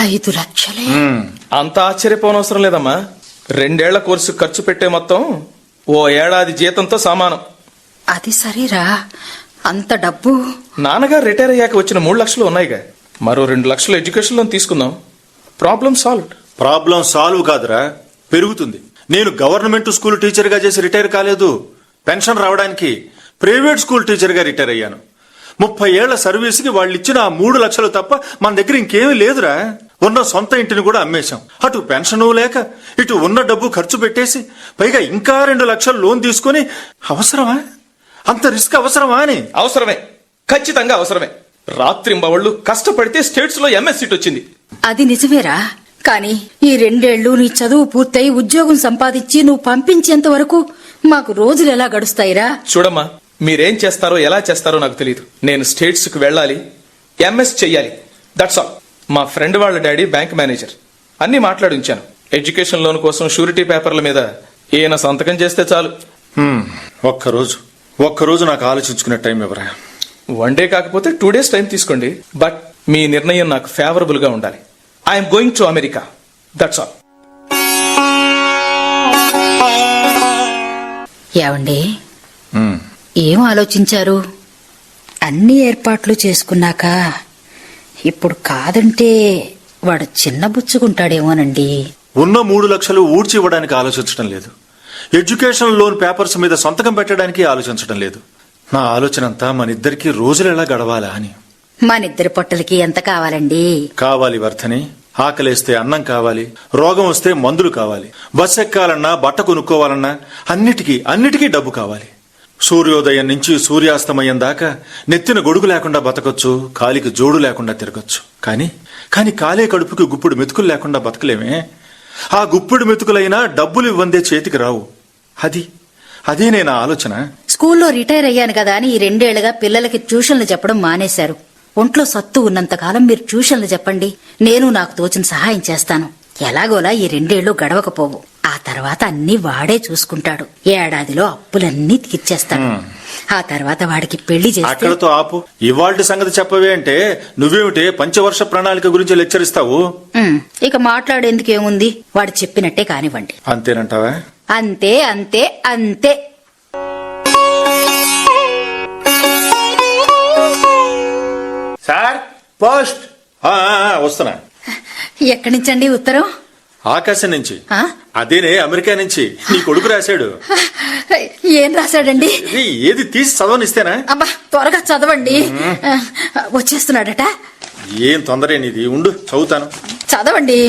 5 లక్షలే? అంత ఆశ్చర్యపోనవసరం లేదమ్మా. 2 ఏళ్ల కోర్సు ఖర్చు పెట్టే మొత్తం ఓ ఏడాది జీతంతో సమానం. అది సరేరా, అంత డబ్బు? నాన్నగారు రిటైర్ అయ్యాక వచ్చిన 3 లక్షలు ఉన్నాయిగా. మరో 2 లక్షలు ఎడ్యుకేషన్ లోన్ తీసుకుందాం. Problem solved. ప్రాబ్లం సాల్వ్ కాదురా, పెరుగుతుంది. నేను గవర్నమెంట్ స్కూల్ టీచర్గా చేసి రిటైర్ కాలేదు. పెన్షన్ రావడానికి ప్రైవేట్ స్కూల్ టీచర్గా రిటైర్ అయ్యాను. 30 ఏళ్ల సర్వీస్కి వాళ్ళు ఇచ్చిన ఆ 3 లక్షలు తప్ప మన దగ్గర ఇంకేమీ లేదురా. ఉన్న సొంత ఇంటిని కూడా అమ్మేశాం. అటు పెన్షను లేక ఇటు ఉన్న డబ్బు ఖర్చు పెట్టేసి పైగా ఇంకా 2 లక్షలు లోన్ తీసుకొని అవసరమా? అంత రిస్క్ అవసరమా అని? అవసరమే, ఖచ్చితంగా అవసరమే. రాత్రింబవళ్ళు కష్టపడితే స్టేట్స్ లో ఎంఎస్ సీట్ వచ్చింది. అది నిజమేరా. కానీ ఈ 2 ఏళ్లు నీ చదువు పూర్తయి ఉద్యోగం సంపాదించి నువ్వు పంపించేంత వరకు మాకు రోజులు ఎలా గడుస్తాయిరా? చూడమ్మా, మీరేం చేస్తారో ఎలా చేస్తారో నాకు తెలియదు. నేను స్టేట్స్ కు వెళ్ళాలి, ఎంఎస్ చెయ్యాలి, దట్స్ ఆల్. మా ఫ్రెండ్ వాళ్ళ డాడీ బ్యాంక్ మేనేజర్. అన్ని మాట్లాడించాను. ఎడ్యుకేషన్ లోన్ కోసం షూరిటీ పేపర్ల మీద ఈయన సంతకం చేస్తే చాలు. ఒక్కరోజు నాకు ఆలోచించుకునే టైం ఎవరా? 1 డే కాకపోతే 2 days టైం తీసుకోండి. బట్ మీ నిర్ణయం నాకు ఫేవరబుల్ గా ఉండాలి. I'm going to America, that's all. ఏవండి, ఏం ఆలోచించారు? అన్ని ఏర్పాట్లు చేసుకున్నాక ఇప్పుడు కాదంటే వాడు చిన్నబుచ్చుకుంటాడేమోనండి. ఉన్న 3 లక్షలు ఊడ్చి ఇవ్వడానికి ఆలోచించడం లేదు. ఎడ్యుకేషన్ లోన్ పేపర్స్ మీద సంతకం పెట్టడానికి ఆలోచించడం లేదు. నా ఆలోచన అంతా మన ఇద్దరికి రోజులు ఎలా గడవాలా అని. మనిద్దరి పొట్టలకి ఎంత కావాలండి? కావాలి వర్ధని. ఆకలేస్తే అన్నం కావాలి, రోగం వస్తే మందులు కావాలి, బస్ ఎక్కాలన్నా బట్ట కొనుక్కోవాలన్నా అన్నిటికీ డబ్బు కావాలి. సూర్యోదయం నుంచి సూర్యాస్తమయం దాకా నెత్తిన గొడుగు లేకుండా బతకొచ్చు, కాలికి జోడు లేకుండా తిరగచ్చు. కానీ కాలే కడుపుకి గుప్పుడు మెతుకులు లేకుండా బతకలేమే. ఆ గుప్పుడు మెతుకులైనా డబ్బులు ఇవ్వందే చేతికి రావు. అదే నా ఆలోచన. స్కూల్లో రిటైర్ అయ్యాను కదా అని ఈ 2 ఏళ్లుగా పిల్లలకి ట్యూషన్లు చెప్పడం మానేశారు. ఒంట్లో సత్తు ఉన్నంతకాలం మీరు ట్యూషన్లు చెప్పండి, నేను నాకు తోచిన సహాయం చేస్తాను. ఎలాగోలా ఈ 2 ఏళ్లు గడవకపోవు. ఆ తర్వాత అన్ని వాడే చూసుకుంటాడు. ఏడాదిలో అప్పులన్నీ తీర్చేస్తాడు. ఆ తర్వాత వాడికి పెళ్లి చేస్తే అక్కడతో ఆపు. ఇవాల్టి సంగతి చెప్పవే అంటే నువ్వేమిటి పంచవర్ష ప్రణాళిక గురించి లెక్చర్ ఇస్తావు? ఇక మాట్లాడేందుకు ఏముంది, వాడు చెప్పినట్టే కానివ్వండి. అంతేనంటావా? అంతే అంతే అంతే. Sir post. వస్తున్నా. ఎక్కడి నుంచండి ఉత్తరం? ఆకాశం నుంచి. ఆ? అదేనే అమెరికా నుంచి. నీ కొడుకు రాశాడు. ఏం రాశాడండి? ఏది తీసి చదవనిస్తేనా? అబ్బా త్వరగా చదవండి. వచ్చేస్తున్నాడట. ఏం తొందర నీది, ఉండు చదువుతాను. చదవండి.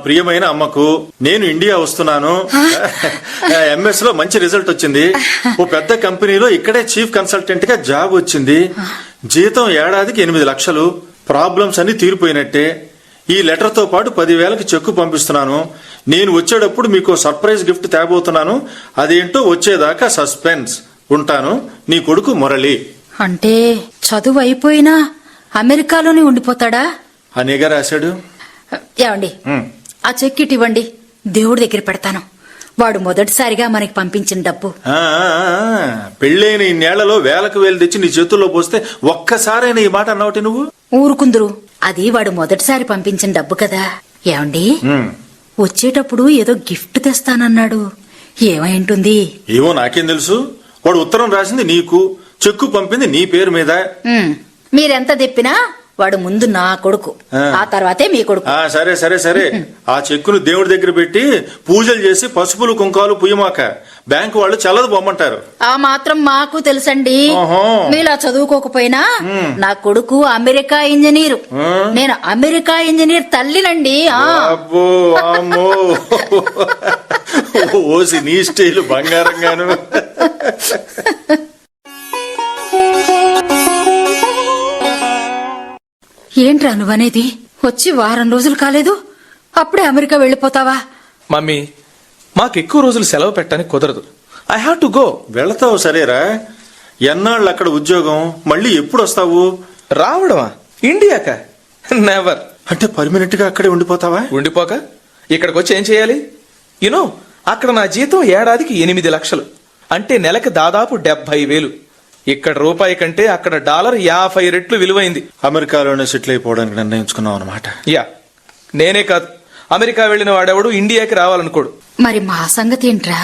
ప్రియమైన అమ్మకు, నేను ఇండియా వస్తున్నాను. ఎంఎస్ లో మంచి రిజల్ట్ వచ్చింది. ఓ పెద్ద కంపెనీలో ఇక్కడే చీఫ్ కన్సల్టెంట్ గా జాబ్ వచ్చింది. జీతం ఏడాదికి 8 లక్షలు. ప్రాబ్లమ్స్ అన్ని తీరిపోయినట్టే. ఈ లెటర్ తో పాటు 10,000కి చెక్కు పంపిస్తున్నాను. నేను వచ్చేటప్పుడు మీకు సర్ప్రైజ్ గిఫ్ట్ తేబోతున్నాను. అదేంటో వచ్చేదాకా సస్పెన్స్. ఉంటాను, నీ కొడుకు మురళి. అంటే చదువు అయిపోయినా అమెరికాలోనే ఉండిపోతాడా? అనేగా రాశాడు. ఏమండి, ఆ చెక్ ఇటు ఇవ్వండి, దేవుడి దగ్గర పెడతాను. వాడు మొదటిసారిగా మనకి పంపించిన డబ్బు. పెళ్ళైన ఈ నేలలో వేలకు వేలు తెచ్చి నీ చేతుల్లో పోస్తే ఒక్కసారైనా ఈ మాట అన్నావుటి నువ్వు? ఊరుకుందరు, అది వాడు మొదటిసారి పంపించిన డబ్బు కదా. ఏమండి, వచ్చేటప్పుడు ఏదో గిఫ్ట్ తెస్తానన్నాడు. ఏమైంటుంది? ఏమో నాకేం తెలుసు. వాడు ఉత్తరం రాసింది నీకు, చెక్కు పంపింది నీ పేరు మీద. మీరెంత తెప్పినా వాడు ముందు నా కొడుకు, ఆ తర్వాతే మీ కొడుకు. సరే సరే సరే. ఆ చెక్కును దేవుడి దగ్గర పెట్టి పూజలు చేసి పసుపులు కుంకాలు పుయ్యమాక. బ్యాంకు వాళ్ళు చల్లదు బొమ్మంటారు. ఆ మాత్రం మాకు తెలుసండి. మీలా చదువుకోకపోయినా నా కొడుకు అమెరికా ఇంజనీరు, నేను అమెరికా ఇంజనీర్ తల్లినండి. అబ్బో అమ్మో, ఓసి నీ స్టైలు బంగారంగాను. ఏంట్రా నువ్వనేది? వచ్చి వారం రోజులు కాలేదు, అప్పుడే అమెరికా వెళ్ళిపోతావా? మమ్మీ, మాకు ఎక్కువ రోజులు సెలవు పెట్టడానికి కుదరదు. I have to go. వెళతావు సరేరా, ఎన్నాళ్ళు అక్కడ ఉద్యోగం, మళ్ళీ ఎప్పుడు వస్తావు? రావడమా? ఇండియాక? నెవర్. అంటే పర్మనెంట్ గా అక్కడే ఉండిపోతావా? ఉండిపోక ఇక్కడికి వచ్చి ఏం చేయాలి? యునో, అక్కడ నా జీతం ఏడాదికి 8 లక్షలు, అంటే నెలకి దాదాపు 70,000. ఇక్కడ రూపాయి కంటే అక్కడ డాలర్ 50 రెట్లు విలువైంది. అమెరికాలోనే సెటిల్ అయిపోవడానికి నిర్ణయించుకున్నావు అనమాట. యా, నేనే కాదు, అమెరికా వెళ్లిన వాడెవడు ఇండియాకి రావాలనుకోడు. మరి మా సంగతి ఏంట్రా?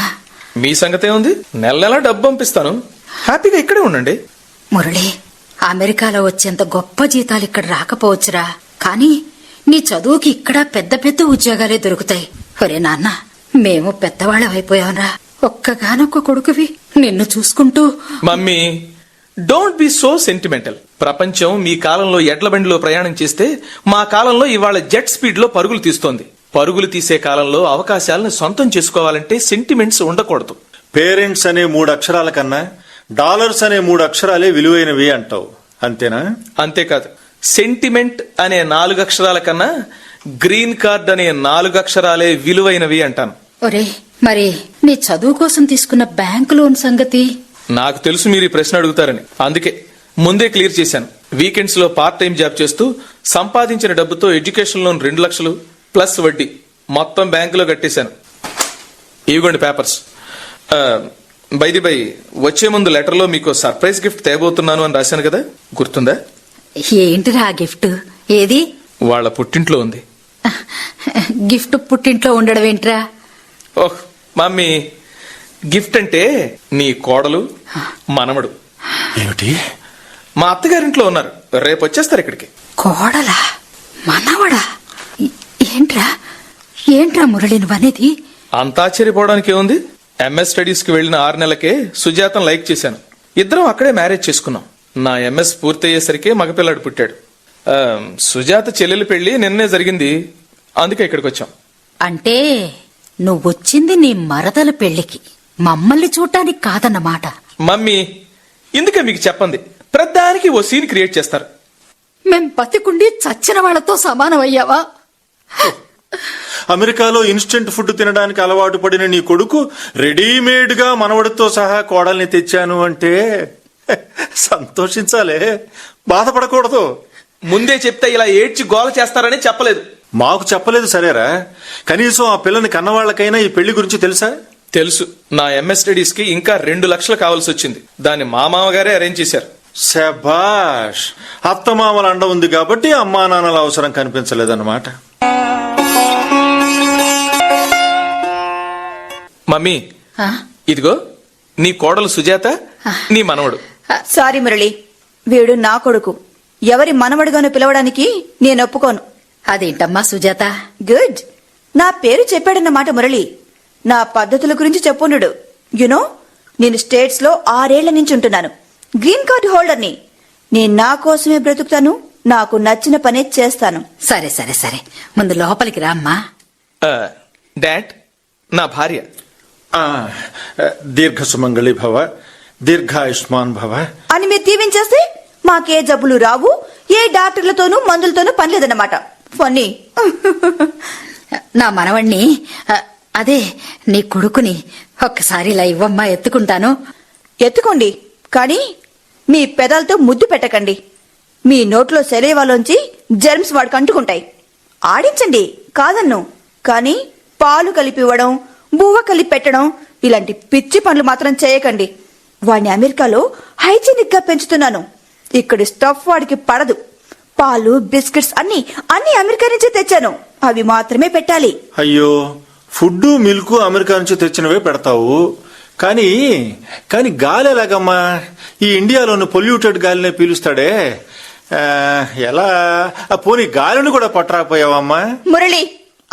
మీ సంగతే ఉంది, నెల నెలా డబ్బు పంపిస్తాను, హ్యాపీగా ఇక్కడే ఉండండి. మురళి, అమెరికాలో వచ్చేంత గొప్ప జీతాలు ఇక్కడ రాకపోవచ్చురా, కానీ నీ చదువుకి ఇక్కడ పెద్ద పెద్ద ఉద్యోగాలే దొరుకుతాయి. ఒరే నాన్న, మేము పెద్దవాళ్ళం అయిపోయాంరా. ఒక్కగానొక్క కొడుకువి, నిన్ను చూసుకుంటూ. Mummy, don't be so sentimental. ప్రపంచం మీ కాలంలో ఎడ్ల బండిలో ప్రయాణం చేస్తే మా కాలంలో ఇవాళ జెట్ స్పీడ్ లో పరుగులు తీస్తోంది. పరుగులు తీసే కాలంలో అవకాశాలను సొంతం చేసుకోవాలంటే సెంటిమెంట్స్ ఉండకూడదు. పేరెంట్స్ అనే 3 అక్షరాల కన్నా డాలర్స్ అనే 3 అక్షరాలే విలువైనవి అంటావు, అంతేనా? అంతేకాదు, సెంటిమెంట్ అనే 4 అక్షరాల కన్నా గ్రీన్ కార్డ్ అనే 4 అక్షరాలే విలువైనవి అంటాను. ఒరే, మరి నీ చదువు కోసం తీసుకున్న బ్యాంకు లోన్ సంగతి? నాకు తెలుసు మీరు ఈ ప్రశ్న అడుగుతారని, అందుకే ముందే క్లియర్ చేశాను. వీకెండ్స్ లో పార్ట్ టైం జాబ్ చేస్తూ సంపాదించిన డబ్బుతో ఎడ్యుకేషన్ లోన్ 2 లక్షలు ప్లస్ వడ్డీ మొత్తం బ్యాంకులో కట్టేశాను. ఇవిగోండి పేపర్స్. బై వచ్చే ముందు లెటర్లో మీకు సర్ప్రైజ్ గిఫ్ట్ తేబోతున్నాను అని రాశాను కదా, గుర్తుందా? ఏంటిరా గిఫ్ట్? ఏది? వాళ్ళ పుట్టింట్లో ఉంది. గిఫ్ట్ పుట్టింట్లో ఉండడం ఏంట్రా? ఓహ్ మమ్మీ, గిఫ్ట్ అంటే నీ కోడలు మనమడు. ఏమిటి? మా అత్తగారింట్లో ఉన్నారు, రేపు వచ్చేస్తారు ఇక్కడికి. కోడలా? మనవడా? ఏంట్రా ఏంట్రా మురళి నువ్వనేది? అంత ఆశ్చర్యపోవడానికి ఏముంది? ఎంఎస్ స్టడీస్ కి వెళ్లిన 6 నెలలకే సుజాతను లైక్ చేశాను. ఇద్దరం అక్కడే మ్యారేజ్ చేసుకున్నాం. నా ఎంఎస్ పూర్తయ్యేసరికి మగపిల్లాడు పుట్టాడు. సుజాత చెల్లెలి పెళ్లి నిన్నే జరిగింది, అందుకే ఇక్కడికి వచ్చాం. అంటే నువ్వొచ్చింది నీ మరదల పెళ్లికి, మమ్మల్ని చూడటానికి కాదన్నమాట. మమ్మీ, ఇందుకే మీకు చెప్పండి, ప్రతిదానికి ఓ సీన్ క్రియేట్ చేస్తారు. మేం బతికుండి చచ్చిన వాళ్ళతో సమానం అయ్యావా? అమెరికాలో ఇన్స్టెంట్ ఫుడ్ తినడానికి అలవాటు పడిన నీ కొడుకు రెడీమేడ్ గా మనవడితో సహా కోడల్ని తెచ్చాను అంటే సంతోషించాలే, బాధపడకూడదు. ముందే చెప్తే ఇలా ఏడ్చి గోల చేస్తారని చెప్పలేదు. మాకు చెప్పలేదు సరేరా, కనీసం ఆ పిల్లని కన్నవాళ్లకైనా ఈ పెళ్లి గురించి తెలుసా? తెలుసు. నా ఎంఎస్ స్టడీస్ కి ఇంకా 2 లక్షలు కావాల్సి వచ్చింది. దాన్ని మా మామగారే అరేంజ్ చేశారు. శభాష్, అత్తమామల అండ ఉంది కాబట్టి అమ్మా నాన్నల అవసరం కనిపించలేదన్నమాట. మమ్మీ, ఆ? ఇదిగో నీ కోడలు సుజాత, నీ మనవడు. సారీ మురళి, వీడు నా కొడుకు. ఎవరి మనవడుగాను పిలవడానికి నేను ఒప్పుకోను. అదేంటమ్మా సుజాత? గుడ్, నా పేరు చెప్పాడన్నమాట మురళి. నా పద్ధతుల గురించి చెప్పుండు. యునో, నేను స్టేట్స్ లో 6 ఏళ్ల నుంచి ఉంటున్నాను. గ్రీన్ కార్డు హోల్డర్ని. నేను నా కోసమే బ్రతుకుతాను, నాకు నచ్చిన పనే చేస్తాను. సరే సరే సరే, ముందు లోపలికి రా అమ్మా. డాడ్, నా భార్య. దీర్ఘ సుమంగళి భవ, దీర్ఘాయుష్మాన్ భవ. అని మీరు దీవించేస్తే మాకే జబ్బులు రావు, ఏ డాక్టర్లతోనూ మందులతోనూ పని లేదన్నమాట. ఫన్నీ. నా మనవణ్ణి, అదే నీ కొడుకుని ఒక్కసారి ఇలా ఇవ్వమ్మా, ఎత్తుకుంటాను. ఎత్తుకోండి, కానీ మీ పెదాలతో ముద్దు పెట్టకండి. మీ నోట్లో శరీవాలోంచి జెర్మ్స్ వాడికి అంటుకుంటాయి. ఆడించండి, కాదన్ను. కానీ పాలు కలిపి ఇవ్వడం, బువ్వ కలిపి పెట్టడం ఇలాంటి పిచ్చి పనులు మాత్రం చేయకండి. వాడిని అమెరికాలో హైజీనిక్ గా పెంచుతున్నాను. ఇక్కడి స్టఫ్ వాడికి పడదు. పాలు, బిస్కెట్స్ అన్ని అమెరికా నుంచే తెచ్చాను. అవి మాత్రమే పెట్టాలి. అయ్యో, ఫుడ్ మిల్క్ అమెరికా నుంచి తెచ్చినవే పెడతావు, కానీ గాలి ఎలాగమ్మా? ఈ ఇండియాలోని పొల్యూటెడ్ గాలినే పీలుస్తాడే, ఎలా? పోనీ గాలిని కూడా పట్టరాకపోయావమ్మా? మురళి,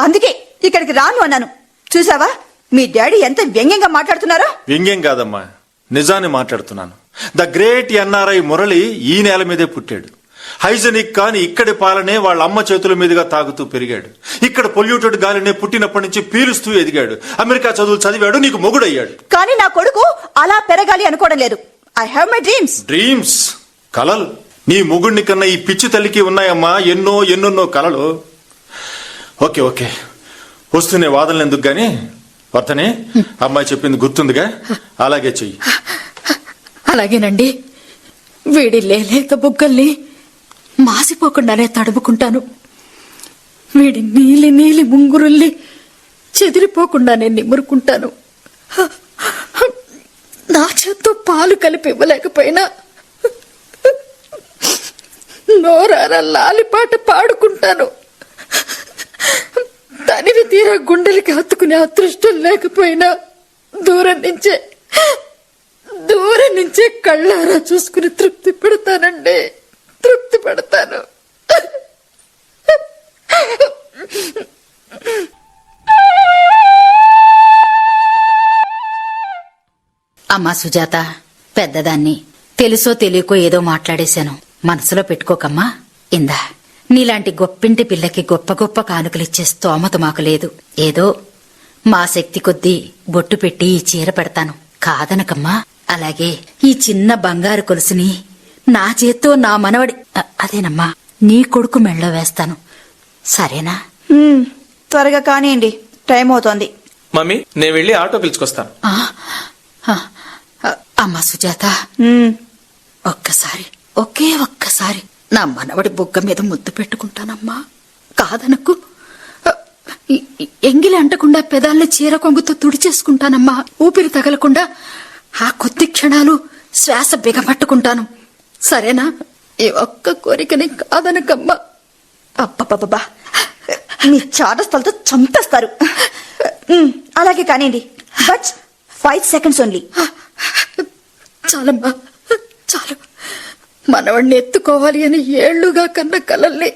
అందుకే ఇక్కడికి రాను అన్నాను. చూసావా మీ డాడీ ఎంత వ్యంగ్యంగా మాట్లాడుతున్నారో? వ్యంగ్యం కాదమ్మా, నిజాన్ని మాట్లాడుతున్నాను. ద గ్రేట్ ఎన్ఆర్ఐ మురళి ఈ నేల మీదే పుట్టాడు. హైజెనిక్ కాని ఇక్కడి పాలనే వాళ్ళ అమ్మ చేతుల మీదుగా తాగుతూ పెరిగాడు. ఇక్కడ పొల్యూటెడ్ గాలినే పుట్టినప్పటి నుంచి పీలుస్తూ ఎదిగాడు. అమెరికా చదువులు చదివాడు, నీకు మొగుడయ్యాడు. కానీ నా కొడుకు అలా పెరగాలి అనుకోవడం లేదు. I have my dreams. Dreams, కలలు. నీ మొగుడిని కన్నా ఈ పిచ్చి తల్లికి ఉన్నాయమ్మా ఎన్నెన్నో కలలు. ఓకే ఓకే, వస్తూనే వాదనలు ఎందుకు గాని, వర్ధనే, అమ్మాయి చెప్పింది గుర్తుందిగా? అలాగే చెయ్యి. అలాగేనండి. వీడి లేలేత బుగ్గల్ని మాసిపోకుండానే తడుముకుంటాను. వీడి నీలి నీలి ముంగురుల్ని చెదిరిపోకుండానే నిమురుకుంటాను. నా చేత్తో పాలు కలిపి ఇవ్వలేకపోయినా నోరారా లాలిపాట పాడుకుంటాను. తనివి తీరా గుండెలకి హత్తుకునే అదృష్టం లేకపోయినా దూరం నుంచే కళ్ళారా చూసుకుని తృప్తి పడతానండి, తృప్తి పడతాను. అమ్మా సుజాత, పెద్దదాన్ని, తెలుసో తెలియకో ఏదో మాట్లాడేశాను, మనసులో పెట్టుకోకమ్మా. ఇందా, నీలాంటి గొప్పింటి పిల్లకి గొప్ప గొప్ప కానుకలిచ్చే స్తోమత మాకు లేదు. ఏదో మా శక్తి కొద్దీ బొట్టు పెట్టి ఈ చీర పెడతాను, కాదనకమ్మా. అలాగే ఈ చిన్న బంగారు కొలుసుని నా చేత్తో నా మనవడి, అదేనమ్మా, నీ కొడుకు మెళ్ళో వేస్తాను. సరేనా? త్వరగా కానివ్వండి, టైం అవుతోంది. మమ్మీ, నేను వెళ్ళి ఆటో పిలుచుకొస్తాను. అమ్మా సుజాత, ఒకే ఒక్కసారి నా మనవడి బుగ్గ మీద ముద్దు పెట్టుకుంటానమ్మా, కాదనకు. ఎంగిలి అంటకుండా పెదాల్ని చీర కొంగుతో తుడిచేసుకుంటానమ్మా. ఊపిరి తగలకుండా ఆ కొద్ది క్షణాలు శ్వాస బిగపట్టుకుంటాను. సరేనా? ఈ ఒక్క కోరికని కాదనకమ్మా. అబ్బబ్బబ్బా, మీ చాటస్థలతో చంపేస్తారు. అలాగే కానివ్వండి, బట్ 5 seconds ఓన్లీ. చాలమ్మా, చాలు. మనవాణ్ణి ఎత్తుకోవాలి అని ఏళ్లుగా కన్న కలల్ని,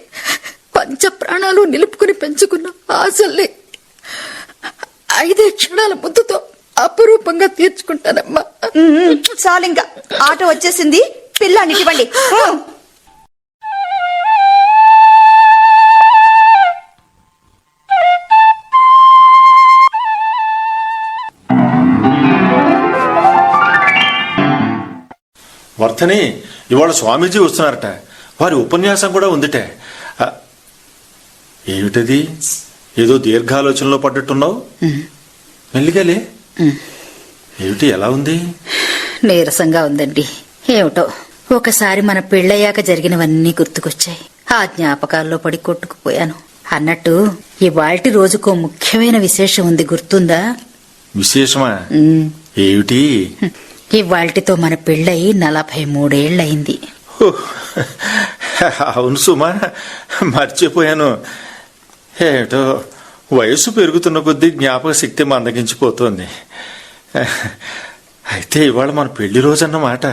పంచ ప్రాణాలు నిలుపుకుని పెంచుకున్న ఆశల్ని 5 క్షణాల ముద్దుతో అపురూపంగా తీర్చుకుంటానమ్మా. చాలింకా, ఆటో వచ్చేసింది, పిల్లాన్నిటివ్వండి. వర్ధని, ఇవాళ స్వామీజీ వస్తున్నారట, వారి ఉపన్యాసం కూడా ఉందిటే. ఏమిటది? ఏదో దీర్ఘాలోచనలో పడ్డట్టున్నావు. మెల్లిగాలే. ఏమిటి, ఎలా ఉంది? నీరసంగా ఉందండి. ఏమిటో ఒకసారి మన పెళ్ళయ్యాక జరిగినవన్నీ గుర్తుకొచ్చాయి. ఆ జ్ఞాపకాల్లో పడి కొట్టుకుపోయాను. అన్నట్టు ఇవాల్టి రోజుకో ముఖ్యమైన విశేషం ఉంది, గుర్తుందా? విశేషమా? ఏమిటి? ఇవాల్టితో మన పెళ్ళయి 43 ఏళ్లయింది. ఓ, అవును సుమా, మర్చిపోయాను. ఏమిటో వయసు పెరుగుతున్న కొద్దీ జ్ఞాపక శక్తి మందగించిపోతోంది. అయితే ఇవాళ మన పెళ్లి రోజు అన్నమాట.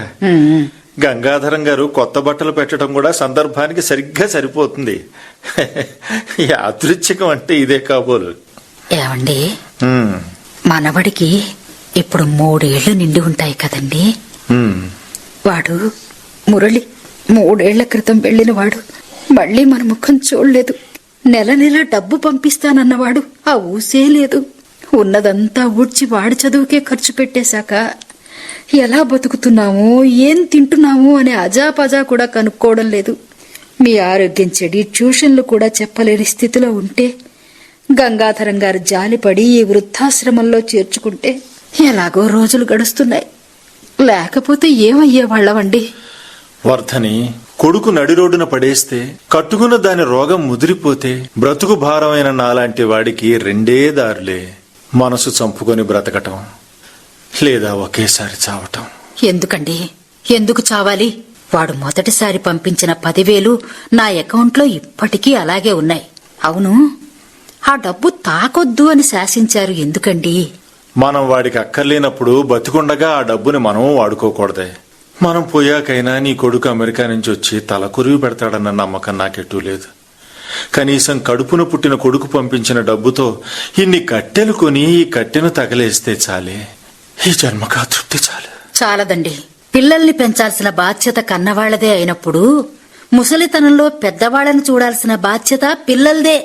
గంగాధరం గారు కొత్త బట్టలు పెట్టడం కూడా సందర్భానికి సరిగ్గా సరిపోతుంది. యాదృచ్ఛికం అంటే ఇదే కాబోలు. ఏమండి, మనవడికి ఇప్పుడు 3 ఏళ్లు నిండి ఉంటాయి కదండి. వాడు మురళి 3 ఏళ్ల క్రితం వెళ్ళినవాడు. మళ్ళీ మన ముఖం చూడలేదు. నెల నెల డబ్బు పంపిస్తానన్నవాడు ఆ ఊసే లేదు. ఉన్నదంతా ఊడ్చి వాడి చదువుకే ఖర్చు పెట్టేశాక ఎలా బతుకుతున్నామో, ఏం తింటున్నామో అనే అజాపజా కూడా కనుక్కోవడం లేదు. మీ ఆరోగ్యం చెడి ట్యూషన్లు కూడా చెప్పలేని స్థితిలో ఉంటే గంగాధరం గారు జాలిపడి ఈ వృద్ధాశ్రమంలో చేర్చుకుంటే ఎలాగో రోజులు గడుస్తున్నాయి. లేకపోతే ఏమయ్యేవాళ్ళవండి. వర్ధని, కొడుకు నడి రోడ్డున పడేస్తే కట్టుకున్న దాని రోగం ముదిరిపోతే బ్రతుకు భారమైన నాలాంటి వాడికి 2 దారులే: మనసు చంపుకొని బ్రతకటం, లేదా ఒకేసారి చావటం. ఎందుకండి, ఎందుకు చావాలి? వాడు మొదటిసారి పంపించిన 10,000 నా అకౌంట్లో ఇప్పటికీ అలాగే ఉన్నాయి. అవును, ఆ డబ్బు తాకొద్దు అని శాసించారు ఎందుకండి? మనం వాడికి అక్కర్లేనప్పుడు బతికుండగా ఆ డబ్బుని మనం వాడుకోకూడదే. మనం పోయాకైనా నీ కొడుకు అమెరికా నుంచి వచ్చి తల కురివి పెడతాడన్న నమ్మకం నాకెట్టూ లేదు. కనీసం కడుపున పుట్టిన కొడుకు పంపించిన డబ్బుతో ఇన్ని కట్టెలు కొని ఈ కట్టెను తగలేస్తే చాలే. ఈ జన్మకా తృప్తి చాలు. చాలదండి. పిల్లల్ని పెంచాల్సిన బాధ్యత కన్నవాళ్లదే అయినప్పుడు ముసలితనంలో పెద్దవాళ్లను చూడాల్సిన బాధ్యత పిల్లలదే.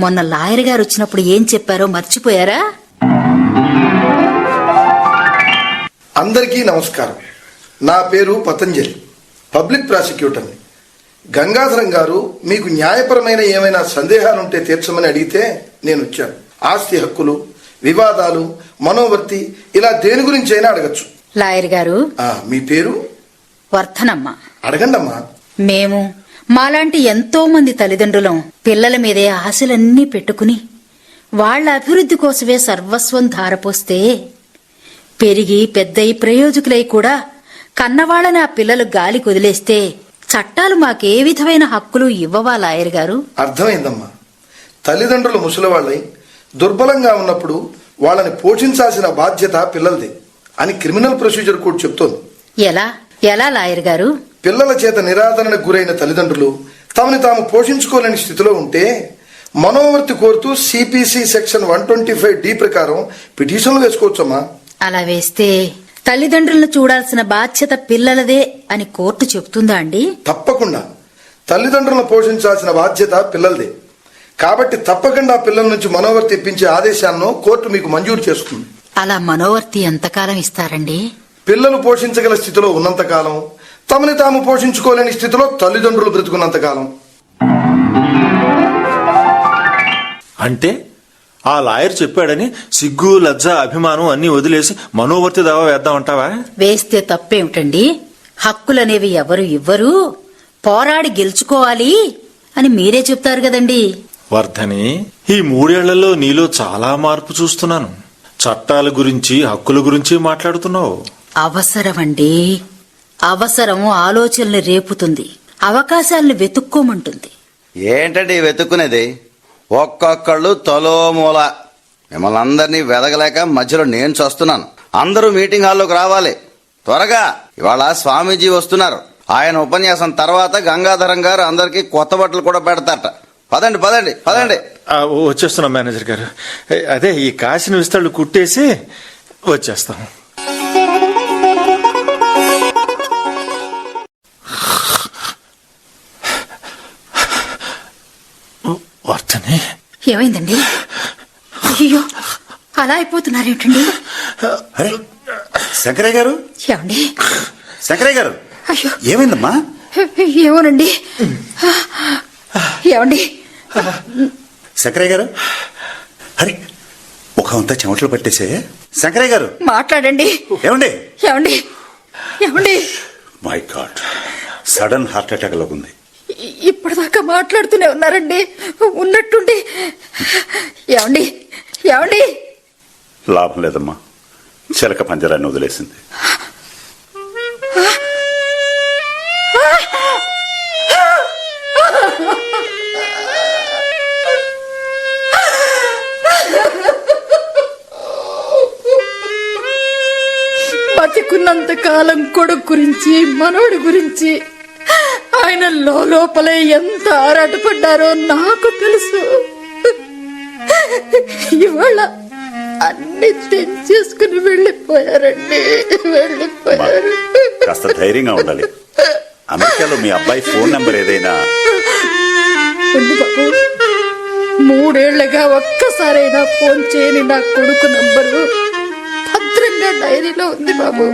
మొన్న లాయర్ గారు వచ్చినప్పుడు ఏం చెప్పారో మర్చిపోయారా? అందరికీ నమస్కారం. నా పేరు పతంజలి, పబ్లిక్ ప్రాసిక్యూటర్ని. గంగాధరం గారు మీకు న్యాయపరమైన ఏమైనా సందేహాలుంటే తీర్చమని అడిగితే నేను వచ్చాను. ఆస్తి హక్కులు, వివాదాలు, మనోవర్తి, ఇలా దేని గురించి అయినా అడగచ్చు. లాయర్ గారు, మీ పేరు? వర్ధనమ్మ. అడగండమ్మా. మేము మాలాంటి ఎంతో మంది తల్లిదండ్రులం పిల్లల మీదే ఆశలన్నీ పెట్టుకుని వాళ్ల అభివృద్ధి కోసమే సర్వస్వం ధారపోస్తే పెరిగి పెద్దయి ప్రయోజకులై కూడా కన్నవాళ్లని ఆ పిల్లలు గాలి కొదిలేస్తే చట్టాలు మాకే విధమైన హక్కులు ఇవ్వవా లాయర్ గారు? అర్థమైందమ్మా. తల్లిదండ్రులు ముసలివాళ్ళై దుర్బలంగా ఉన్నప్పుడు వాళ్ళని పోషించాల్సిన బాధ్యత పిల్లలది అని క్రిమినల్ ప్రొసీజర్ కోడ్ చెప్తోంది. ఎలా ఎలా లాయర్ గారు? పిల్లల చేత నిరాదరణకు గురైన తల్లిదండ్రులు తమని తాము పోషించుకోలేని స్థితిలో ఉంటే మనోవర్తి కోరుతూ సిపిసి సెక్షన్ 125D ప్రకారం పిటిషన్లు వేసుకోవచ్చమ్మా. అలా వేస్తే తల్లిదండ్రులను చూడాల్సిన బాధ్యత పిల్లలదే అని కోర్టు చెప్తుందా అండి? తప్పకుండా. తల్లిదండ్రులను పోషించాల్సిన బాధ్యత పిల్లలదే కాబట్టి తప్పకుండా పిల్లల నుంచి మనోవర్తి ఇప్పించే ఆదేశాలను కోర్టు మీకు మంజూరు చేస్తుంది. అలా మనోవర్తి ఎంతకాలం ఇస్తారండి? పిల్లలు పోషించగల స్థితిలో ఉన్నంతకాలం, తమని తాము పోషించుకోలేని స్థితిలో తల్లిదండ్రులు బ్రతుకున్నంతకాలం. అంటే ఆ లాయర్ చెప్పాడని సిగ్గు, లజ్జ, అభిమానం అన్ని వదిలేసి మనోవర్తి దావా వేద్దామంటావా? వేస్తే తప్పేమిటండి? హక్కులనేవి ఎవరు ఇవ్వరు, పోరాడి గెలుచుకోవాలి అని మీరే చెప్తారు కదండి. వర్ధని, ఈ 3 ఏళ్లలో నీలో చాలా మార్పు చూస్తున్నాను. చట్టాల గురించి, హక్కుల గురించి మాట్లాడుతున్నావు. అవసరమండి. అవసరం ఆలోచనలు రేపుతుంది, అవకాశాలను వెతుక్కోమంటుంది. ఏంటండి వెతుక్కునేది? ఒక్కొక్కళ్ళు తలో మూల. మిమ్మల్ని అందరినీ వెదగలేక మధ్యలో నేను చస్తున్నాను. అందరూ మీటింగ్ హాల్లోకి రావాలి త్వరగా. ఇవాళ స్వామీజీ వస్తున్నారు. ఆయన ఉపన్యాసం తర్వాత గంగాధరం గారు అందరికీ కొత్త బట్టలు కూడా పెడతారట. పదండి పదండి పదండి. వచ్చేస్తున్నాం మేనేజర్ గారు. అదే ఈ కాసిన విస్తాళ్ళు కుట్టేసి వచ్చేస్తాం. వర్ధని, ఏమైందండి? అయ్యో, అలా అయిపోతున్నారేమిటండి? అరే శంకరయ్య గారు, ఏమండి? శంకరయ్య గారు, అయ్యో, ఏమైందమ్మా? ఏమోనండి. ఏమండి? శంకరయ్య గారు, అరే ముఖం అంతా చెమటలు పట్టేసే. శంకరయ్య గారు మాట్లాడండి. ఏమండి? ఏమండి? ఏమండి? My God, sudden heart attack లాగుంది. ఇప్పటిదాకా మాట్లాడుతూనే ఉన్నారండి, ఉన్నట్టుండి. ఏమండి? ఏమండి? లాభం లేదమ్మా, చిలక పంజరాన్ని వదిలేసింది. బతికున్నంత కాలం కొడుకు గురించి, మనవడి గురించి ఆయన లోపలే ఎంత ఆరాటపడ్డారో నాకు తెలుసు. ఇవాళ అన్ని తెంచేసుకుని వెళ్ళిపోయారండి, వెళ్ళిపోయారు. కాస్త ధైర్యంగా ఉండాలి. అమెరికాలో మీ అబ్బాయి ఫోన్ నంబర్ ఏదైనా ఉంది బాబు. 3 ఏళ్లుగా ఒక్కసారైనా ఫోన్ చేయని నా కొడుకు నంబరు భద్రంగా డైరీలో ఉంది బాబు.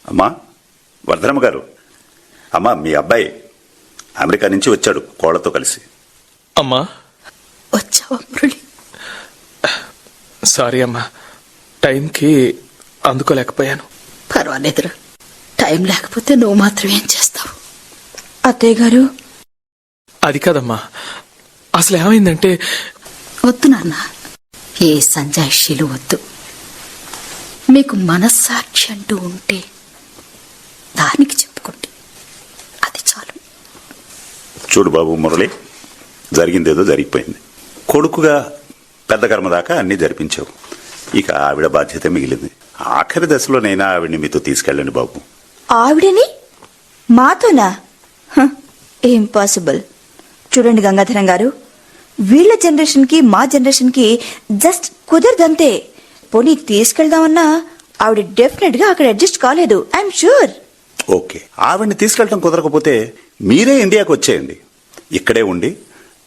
అమ్మా వర్ధనమ్మ గారు, అమ్మా మీ అబ్బాయి అమెరికా నుంచి వచ్చాడు కోళ్లతో కలిసి. అమ్మా వచ్చావా మురళి? సారీ అమ్మా, టైంకి అందుకోలేకపోయాను. పర్వాలేదురా, టైం లేకపోతే నువ్వు మాత్రం ఏం చేస్తావు? అత్తయ్య గారు, అది కాదమ్మా, అసలు ఏమైందంటే వద్దు నాన్న, ఏ సంజాయిషీలు వద్దు. మీకు మనస్సాక్షి అంటూ ఉంటే దానికి చెప్పుకోండి, అది చాలు. చూడు బాబు మురళి, జరిగిందేదో జరిగిపోయింది. కొడుకుగా పెద్ద కర్మ దాకా అన్నీ జరిపించావు. ఇక ఆవిడ బాధ్యత మిగిలింది. ఆఖరి దశలోనైనా ఆవిడ్ని మీతో తీసుకెళ్ళండి బాబు. ఆవిడని మాతోనా? ఇంపాసిబుల్. చూడండి గంగాధరం గారు, వీళ్ళ జనరేషన్ కి మా జనరేషన్ కి జస్ట్ కుదరదంతే. పోనీ తీసుకెళ్దామన్నా ఆవిడ డెఫినెట్ గా అక్కడ అడ్జస్ట్ కాలేదు, ఐఎమ్ షూర్. ఓకే, ఆవిడ్ని తీసుకెళ్ళటం కుదరకపోతే మీరే ఇండియాకు వచ్చేయండి. ఇక్కడే ఉండి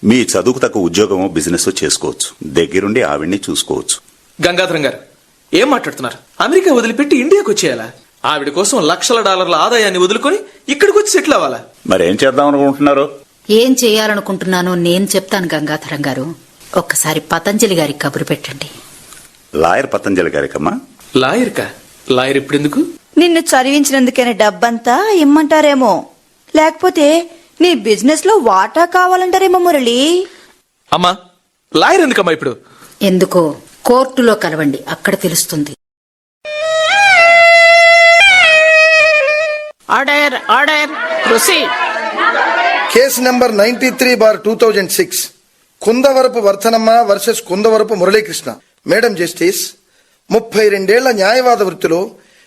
మీ చదువుకు తగ్గ ఉద్యోగమో బిజినెస్ చేసుకోవచ్చు. దగ్గరుండి ఆవిడ్ని చూసుకోవచ్చు. గంగాధరం గారు ఏం మాట్లాడుతున్నారు? అమెరికా వదిలిపెట్టి ఇండియాకి వచ్చేయాలా? ఆవిడ కోసం $1,00,000 ఆదాయాన్ని వదులుకొని ఇక్కడికి వచ్చి సెటిల్ అవ్వాలా? మరేం చేద్దాం అనుకుంటున్నారు? ఏం చేయాలనుకుంటున్నానో నేను చెప్తాను గంగాధరం గారు. ఒక్కసారి పతంజలి గారికి కబురు పెట్టండి. లాయర్ పతంజలి గారికమ్మా. లాయర్కా? లాయర్ ఇప్పుడెందుకు? నిన్ను చదివించినందుకైనా డబ్బంతా ఇమ్మంటారేమో, లేకపోతే నీ బిజినెస్ లో వాటా కావాలంటారేమో మురళి. అమ్మా, లాయర్ ఎందుకమ్మా ఇప్పుడు? ఎందుకో కోర్టులో కలవండి, అక్కడ తెలుస్తుంది. Order order proceed. Case number 93/2006 Kundavarapu Vardhanamma versus Kundavarapu Muralikrishna. Madam justice, 32 ఏళ్ల న్యాయవాద వృత్తిలో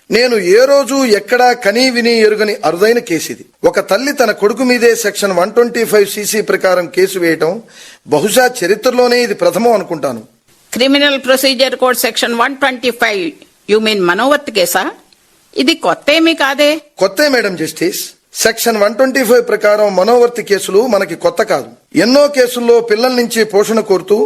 నేను ఏ రోజు ఎక్కడా కనీ విని ఎరుగని అరుదైన కేసు ఇది. ఒక తల్లి తన కొడుకు మీదే సెక్షన్ 125cc ప్రకారం కేసు వేయటం బహుశా చరిత్రలోనే ఇది ప్రథమం అనుకుంటాను. Criminal procedure code section 125. You mean మనోవర్త్ కేసా? ఇది కొత్త ఏమీ కాదే. కొత్తే మేడం జస్టిస్. సెక్షన్ 125 ప్రకారం మనోవర్తి కేసులు మనకి కొత్త కాదు. ఎన్నో కేసుల్లో పిల్లల నుంచి పోషణ కోరుతూ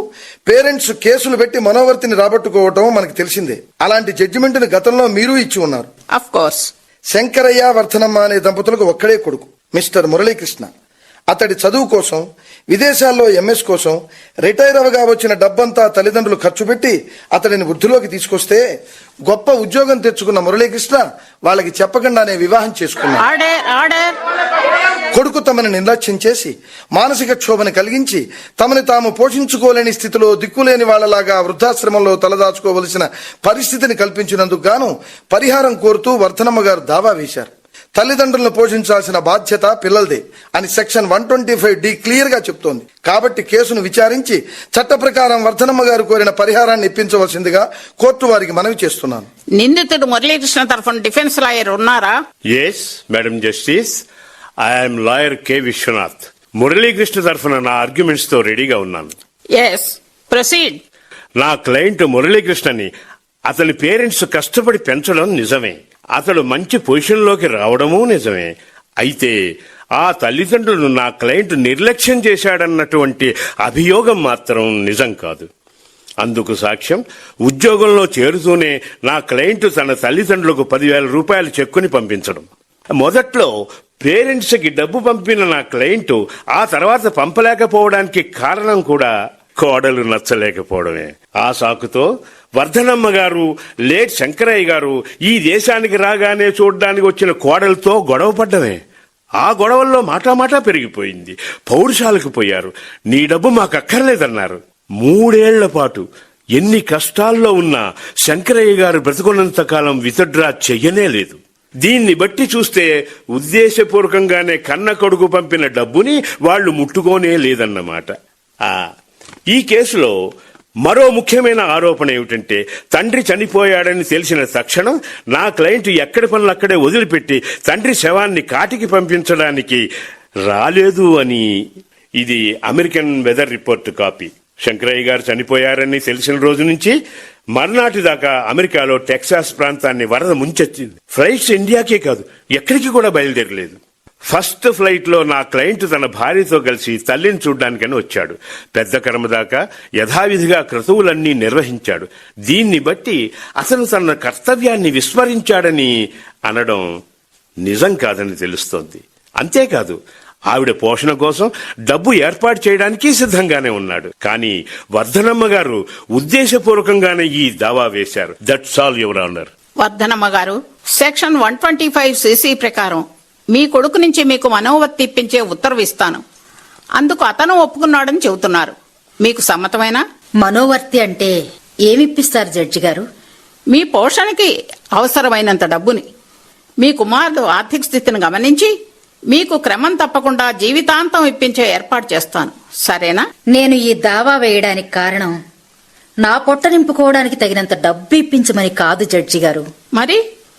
పేరెంట్స్ కేసులు పెట్టి మనోవర్తిని రాబట్టుకోవటం మనకి తెలిసిందే. అలాంటి జడ్జిమెంట్ ని గతంలో మీరు ఇచ్చి ఉన్నారు. Of course. శంకరయ్య వర్ధనమ్మ అనే దంపతులకు ఒక్కడే కొడుకు, మిస్టర్ మురళీకృష్ణ. అతడి చదువు కోసం, విదేశాల్లో ఎంఎస్ కోసం రిటైర్ అవగా వచ్చిన డబ్బంతా తల్లిదండ్రులు ఖర్చు పెట్టి అతడిని వృద్ధిలోకి తీసుకొస్తే గొప్ప ఉద్యోగం తెచ్చుకున్న మురళీకృష్ణ వాళ్ళకి చెప్పకుండానే వివాహం చేసుకున్నాడు. కొడుకు తమని నిర్లక్ష్యం చేసి మానసిక క్షోభను కలిగించి తమని తాము పోషించుకోలేని స్థితిలో దిక్కులేని వాళ్లలాగా వృద్ధాశ్రమంలో తలదాచుకోవలసిన పరిస్థితిని కల్పించినందుకు గాను పరిహారం కోరుతూ వర్ధనమ్మ గారు దావా వేశారు. తల్లిదండ్రులను పోషించాల్సిన బాధ్యత పిల్లలదే అని సెక్షన్ 125D క్లియర్ గా చెప్తోంది. కాబట్టి కేసును విచారించి చట్ట ప్రకారం వర్ధనమ్మ గారు కోరిన పరిహారాన్ని ఇప్పించవలసిందిగా కోర్టు వారికి మనవి చేస్తున్నాను. నిందితుడు మురళీకృష్ణ తరఫున డిఫెన్స్ లాయర్ ఉన్నారా? Yes madam justice, I'm lawyer K Vishwanath. Muralikrishna తరఫున నా ఆర్గ్యుమెంట్స్ తో రెడీగా ఉన్నాను. Yes, proceed. నా క్లయింట్ మురళీకృష్ణని అతని పేరెంట్స్ కష్టపడి పెంచడం నిజమే, అతడు మంచి పొజిషన్లోకి రావడమూ నిజమే. అయితే ఆ తల్లిదండ్రులు నా క్లయింట్ నిర్లక్ష్యం చేశాడన్నటువంటి అభియోగం మాత్రం నిజం కాదు. అందుకు సాక్ష్యం ఉద్యోగంలో చేరుతూనే నా క్లయింట్ తన తల్లిదండ్రులకు 10,000 రూపాయలు చెక్కుని పంపించడం. మొదట్లో పేరెంట్స్కి డబ్బు పంపిన నా క్లయింట్ ఆ తర్వాత పంపలేకపోవడానికి కారణం కూడా కోడలు నచ్చలేకపోవడమే. ఆ సాకుతో వర్ధనమ్మ గారు, లేట్ శంకరయ్య గారు ఈ దేశానికి రాగానే చూడ్డానికి వచ్చిన కోడలతో గొడవ పడ్డమే. ఆ గొడవల్లో మాటామాటా పెరిగిపోయింది. పౌరుషాలకు పోయారు. నీ డబ్బు మాకు అక్కర్లేదన్నారు. 3 ఏళ్ల పాటు ఎన్ని కష్టాల్లో ఉన్నా శంకరయ్య గారు బ్రతుకున్నంత కాలం విత్డ్రా చెయ్యనే లేదు. దీన్ని బట్టి చూస్తే ఉద్దేశపూర్వకంగానే కన్న కొడుకు పంపిన డబ్బుని వాళ్లు ముట్టుకోనే లేదన్నమాట. ఈ కేసులో మరో ముఖ్యమైన ఆరోపణ ఏమిటంటే, తండ్రి చనిపోయాడని తెలిసిన తక్షణం నా క్లయింట్ ఎక్కడి పనులు అక్కడే వదిలిపెట్టి తండ్రి శవాన్ని కాటికి పంపించడానికి రాలేదు అని. ఇది American weather report copy. Shankaraiah గారు చనిపోయారని తెలిసిన రోజు నుంచి మర్నాటి దాకా అమెరికాలో టెక్సాస్ ప్రాంతాన్ని వరద ముంచెత్తింది. ఫ్లైట్స్ ఇండియాకే కాదు, ఎక్కడికి కూడా బయలుదేరలేదు. ఫస్ట్ ఫ్లైట్ లో నా క్లయింట్ తన భార్యతో కలిసి తల్లిని చూడ్డానికని వచ్చాడు. పెద్ద కర్మ దాకా యథావిధిగా క్రతువులన్నీ నిర్వహించాడు. దీన్ని బట్టి అతను తన కర్తవ్యాన్ని విస్మరించాడని అనడం నిజం కాదని తెలుస్తోంది. అంతేకాదు, ఆవిడ పోషణ కోసం డబ్బు ఏర్పాటు చేయడానికి సిద్ధంగానే ఉన్నాడు. కానీ వర్ధనమ్మ గారు ఉద్దేశపూర్వకంగానే ఈ దావా వేశారు. That's all your honour. Vardhanamma గారు, సెక్షన్ 125 సిసి ప్రకారం మీ కొడుకు నుంచి మీకు మనోవత్తి ఇప్పించే ఉత్తర్వు ఇస్తాను. అందుకు అతను ఒప్పుకున్నాడని చెబుతున్నారు. మీకు సమ్మతమేనా? మనోవర్తి అంటే ఏమిప్పిస్తారు జడ్జి గారు? మీ పోషణకి అవసరమైనంత డబ్బుని. మీ కుమారుడు ఆర్థిక స్థితిని గమనించి మీకు క్రమం తప్పకుండా జీవితాంతం ఇప్పించే ఏర్పాటు చేస్తాను. సరేనా? నేను ఈ దావా వేయడానికి కారణం నా పొట్ట నింపుకోవడానికి తగినంత డబ్బు ఇప్పించమని కాదు జడ్జి గారు. మరి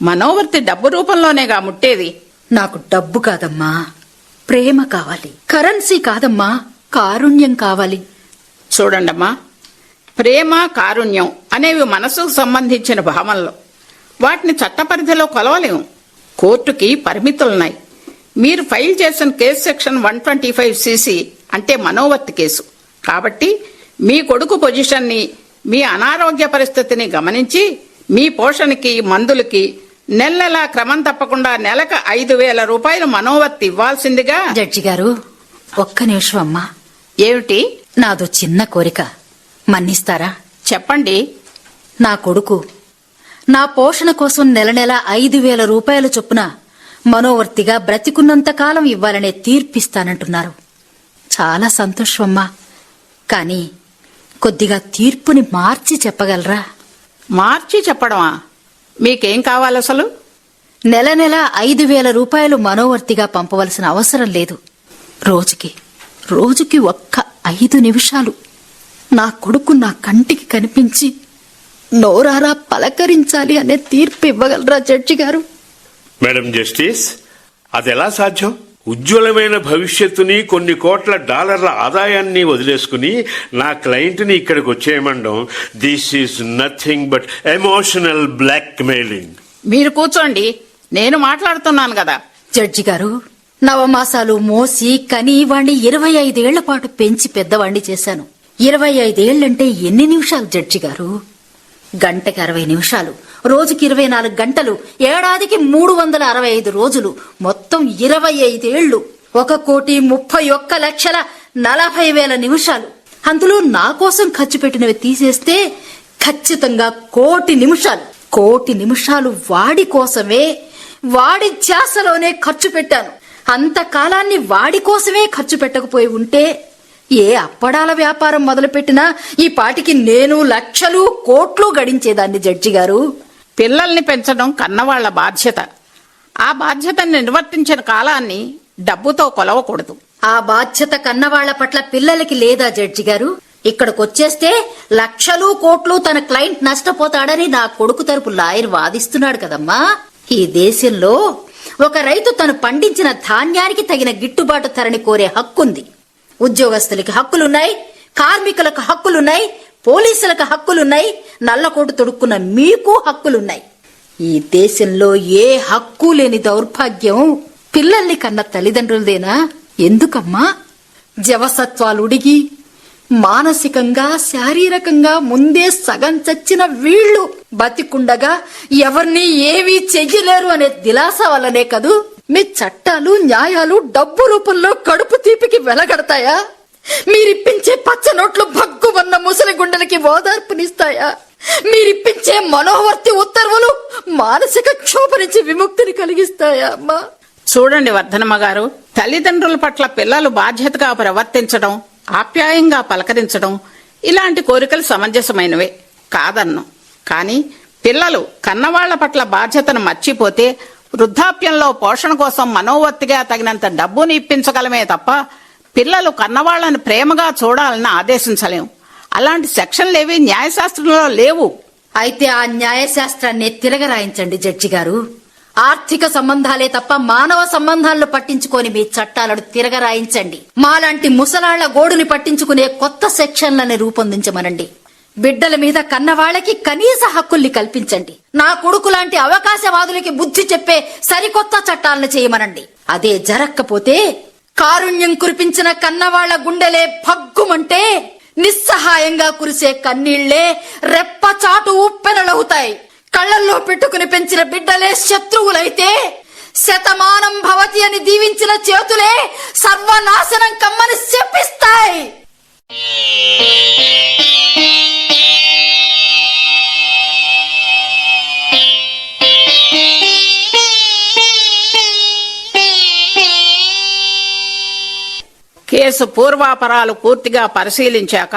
మనోవర్తి డబ్బు రూపంలోనేగా ముట్టేది. నాకు డబ్బు కాదమ్మా, ప్రేమ కావాలి. కరెన్సీ కాదమ్మా, కారుణ్యం కావాలి. చూడండమ్మా, ప్రేమ, కారుణ్యం అనేవి మనసుకు సంబంధించిన భావనలు. వాటిని చట్టపరిధిలో కొలవలేము. కోర్టుకి పరిమితులున్నాయి. మీరు ఫైల్ చేసిన కేసు సెక్షన్ 125 సిసి అంటే మనోవర్తి కేసు. కాబట్టి మీ కొడుకు పొజిషన్ని, మీ అనారోగ్య పరిస్థితిని గమనించి మీ పోషణకి, మందులకి నెల క్రమం తప్పకుండా నెలకు 5,000 రూపాయలు మనోవర్తి ఇవ్వాల్సిందిగా. జడ్జి గారు, ఒక్క నిమిషం అమ్మా. ఏమిటి? నాదో చిన్న కోరిక, మన్నిస్తారా? చెప్పండి. నా కొడుకు నా పోషణ కోసం నెల 5,000 రూపాయల చొప్పున మనోవర్తిగా బ్రతికున్నంత కాలం ఇవ్వాలనే తీర్పిస్తానంటున్నారు. చాలా సంతోషం అమ్మా. కానీ కొద్దిగా తీర్పుని మార్చి చెప్పగలరా? మార్చి చెప్పడమా? మీకేం కావాలి అసలు? నెల 5,000 రూపాయలు మనోవర్తిగా పంపవలసిన అవసరం లేదు. రోజుకి ఒక్క 5 నిమిషాలు నా కొడుకు నా కంటికి కనిపించి నోరారా పలకరించాలి అనే తీర్పు ఇవ్వగలరా జడ్జి గారు? మేడం జస్టిస్, అదెలా సాధ్యం? ఉజ్వలమైన భవిష్యత్తుని, కొన్ని కోట్ల డాలర్ల ఆదాయాన్ని వదిలేసుకుని నా క్లయింట్ని ఇక్కడికి వచ్చేయమండం, this is nothing but emotional blackmailing. మీరు కూర్చోండి, నేను మాట్లాడుతున్నాను కదా. జడ్జి గారు, నవమాసాలు మోసి కని వాణ్ణి 25 ఏళ్ల పాటు పెంచి పెద్దవాణ్ణి చేశాను. 25 ఏళ్లంటే ఎన్ని నిమిషాలు జడ్జి గారు? గంటకి 60 నిమిషాలు, రోజుకి 24 గంటలు, ఏడాదికి 365 రోజులు, మొత్తం 25 ఏళ్లు, 1,31,40,000 నిమిషాలు. అందులో నా కోసం ఖర్చు పెట్టినవి తీసేస్తే ఖచ్చితంగా 1,00,00,000 నిమిషాలు. 1,00,00,000 నిమిషాలు వాడి కోసమే, వాడి ధ్యాసలోనే ఖర్చు పెట్టాను. అంతకాలాన్ని వాడి కోసమే ఖర్చు పెట్టకపోయి ఉంటే ఏ అప్పడాల వ్యాపారం మొదలుపెట్టినా ఈ పాటికి నేను లక్షలు, కోట్లు గడించేదాన్ని జడ్జి గారు. పిల్లల్ని పెంచడం కన్నవాళ్ల బాధ్యత. ఆ బాధ్యతను నిర్వర్తించిన కాలాన్ని డబ్బుతో కొలవకూడదు. ఆ బాధ్యత కన్నవాళ్ల పట్ల పిల్లలకి లేదా జడ్జి గారు? ఇక్కడికొచ్చేస్తే లక్షలు, కోట్లు తన క్లయింట్ నష్టపోతాడని నా కొడుకు తరపు లాయర్ వాదిస్తున్నాడు కదమ్మా. ఈ దేశంలో ఒక రైతు తను పండించిన ధాన్యానికి తగిన గిట్టుబాటు ధరని కోరే హక్కుంది. ఉద్యోగస్తులకి హక్కులున్నాయి, కార్మికులకు హక్కులున్నాయి, పోలీసులకు హక్కులున్నాయి, నల్లకోటు తొడుక్కున్న మీకు హక్కులున్నాయి. ఈ దేశంలో ఏ హక్కు లేని దౌర్భాగ్యం పిల్లల్ని కన్న తల్లిదండ్రులదేనా? ఎందుకమ్మా? జవసత్వాలు ఉడిగి మానసికంగా శారీరకంగా ముందే సగం చచ్చిన వీళ్ళు బతికుండగా ఎవరిని ఏమీ చెయ్యలేరు అనే దిలాస వల్లనే కదూ మీ చట్టాలు న్యాయాలు డబ్బు రూపంలో కడుపు తీపికి వెలగడతాయా? మీరిప్పించే పచ్చ నోట్లు భగ్గుమన్న ముసలి గుండెలకి ఓదార్పునిస్తాయా? మీరిప్పించే మనోవర్తి ఉత్తర్వులు మానసిక క్షోభ నుంచి విముక్తిని కలిగిస్తాయా అమ్మా? చూడండి వర్ధనమ్మ గారు, తల్లిదండ్రుల పట్ల పిల్లలు బాధ్యతగా ప్రవర్తించడం, ఆప్యాయంగా పలకరించడం ఇలాంటి కోరికలు సమంజసమైనవే కాదన్ను. కానీ పిల్లలు కన్నవాళ్ల పట్ల బాధ్యతను మర్చిపోతే వృద్ధాప్యంలో పోషణ కోసం మనోవర్తిగా తగినంత డబ్బుని ఇప్పించగలమే తప్ప పిల్లలు కన్నవాళ్లను ప్రేమగా చూడాలని ఆదేశించలేం. అలాంటి సెక్షన్లేవి న్యాయశాస్త్రంలో లేవు. అయితే ఆ న్యాయశాస్త్రాన్ని తిరగరాయించండి జడ్జి గారు. ఆర్థిక సంబంధాలే తప్ప మానవ సంబంధాలను పట్టించుకొని మీ చట్టాలను తిరగరాయించండి. మాలాంటి ముసలాళ్ల గోడుని పట్టించుకునే కొత్త సెక్షన్లని రూపొందించమనండి. బిడ్డల మీద కన్నవాళ్లకి కనీస హక్కుల్ని కల్పించండి. నా కొడుకు లాంటి అవకాశవాదులకి బుద్ధి చెప్పే సరికొత్త చట్టాలను చేయమనండి. అదే జరక్కపోతే కారుణ్యం కురిపించిన కన్నవాళ్ల గుండెలే భగ్గుమంటే నిస్సహాయంగా కురిసే కన్నీళ్లే రెప్పచాటు ఉప్పెనలవుతాయి. కళ్లల్లో పెట్టుకుని పెంచిన బిడ్డలే శత్రువులైతే శతమానం భవతి అని దీవించిన చేతులే సర్వనాశనం కమ్మని శపిస్తాయి. కేసు పూర్వాపరాలు పూర్తిగా పరిశీలించాక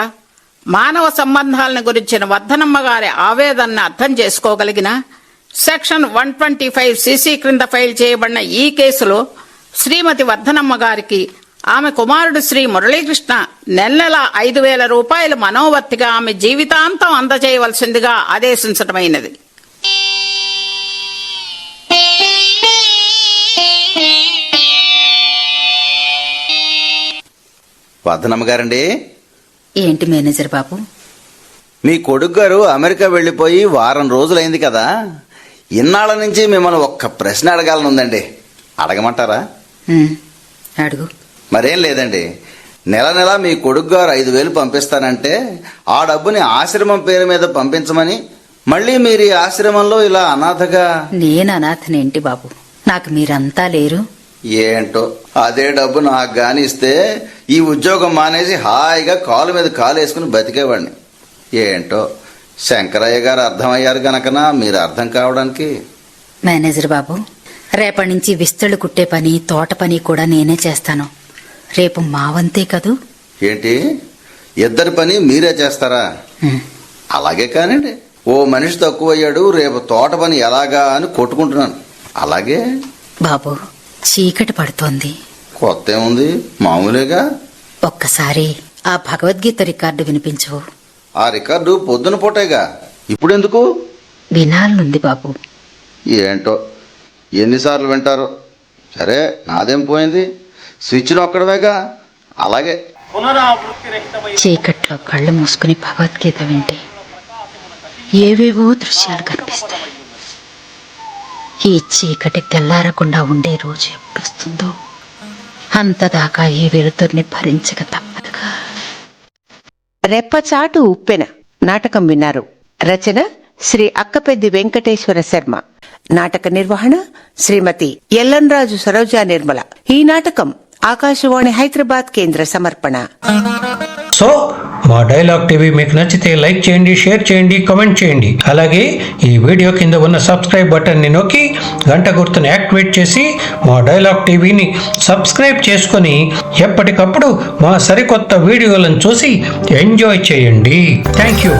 మానవ సంబంధాలను గురించిన వర్ధనమ్మ గారి ఆవేదనను అర్థం చేసుకోగలిగిన సెక్షన్ 125 సిసి క్రింద ఫైల్ చేయబడిన ఈ కేసులో శ్రీమతి వర్ధనమ్మ గారికి ఆమె కుమారుడు శ్రీ మురళీకృష్ణ నెల 5,000 రూపాయలు మనోవర్తిగా ఆమె జీవితాంతం అందజేయవలసిందిగా ఆదేశించడమైనది. వర్ధనమ్మ గారండి. ఏంటి మేనేజర్ బాబు? మీ కొడుకు గారు అమెరికా వెళ్లిపోయి వారం రోజులైంది కదా, ఇన్నాళ్ల నుంచి మిమ్మల్ని ఒక్క ప్రశ్న అడగాలనుందండి. అడగమంటారా? అడుగు. మరేం లేదండి, నెల నెల మీ కొడుకు గారు 5,000 పంపిస్తానంటే ఆ డబ్బుని ఆశ్రమం పేరు మీద పంపించమని, మళ్ళీ మీరు ఈ ఆశ్రమంలో ఇలా అనాథగా. నేను అనాథనేంటి బాబు? నాకు మీరంతా లేరు. ఏంటో అదే డబ్బు నాకు గాని ఇస్తే ఈ ఉద్యోగం మానేసి హాయిగా కాలు మీద కాలు వేసుకుని బతికేవాడిని. ఏంటో శంకరయ్య గారు అర్థమయ్యారు గనకనా మీరు అర్థం కావడానికి. మేనేజర్ బాబు, రేపటి నుంచి విస్తళ్ళు కుట్టే పని, తోట పని కూడా నేనే చేస్తాను. రేపు మా వంతే కదూ? ఏంటి, ఇద్దరి పని మీరే చేస్తారా? అలాగే కానండి. ఓ మనిషి తక్కువయ్యాడు, రేపు తోట పని ఎలాగా అని కొట్టుకుంటున్నాను. అలాగే బాబు, చీకటి పడుతోంది. కొత్త ఏముంది, మామూలుగా. ఒక్కసారి ఆ భగవద్గీత రికార్డు వినిపించు. ఆ రికార్డు పొద్దున పూటేగా, ఇప్పుడెందుకు? వినాలనుంది బాబు. ఏంటో ఎన్నిసార్లు వింటారో. సరే, నాదేం పోయింది, స్విచ్ నొక్కడమేగా. అలాగే. చీకట్లో కళ్ళు మూసుకుని భగవద్గీత వింటే ఏవేవో దృశ్యాలు కనిపిస్తాయి. ఈ చీకటి తెల్లారకుండా ఉండే రోజు ఎప్పుడొస్తుందో అంతదాకా ఈ వెలుతుర్ని భరించక తప్పదుగా. రెప్పచాటు ఉప్పెన నాటకం విన్నారు. రచన శ్రీ అక్కపెద్ది వెంకటేశ్వర శర్మ. నాటక నిర్వహణ శ్రీమతి ఎల్లంరాజు సరోజా నిర్మల. ఈ నాటకం ఆకాశవాణి హైదరాబాద్ కేంద్ర సమర్పణ. సో మా డైలాగ్ టీవీ మీకు నచ్చితే లైక్ చేయండి, షేర్ చేయండి, కామెంట్ చేయండి. అలాగే ఈ వీడియో కింద ఉన్న సబ్స్క్రైబ్ బటన్ని నొక్కి గంట గుర్తుని యాక్టివేట్ చేసి మా డైలాగ్ టీవీని సబ్స్క్రైబ్ చేసుకొని ఎప్పటికప్పుడు మా సరికొత్త వీడియోలను చూసి ఎంజాయ్ చేయండి. Thank you.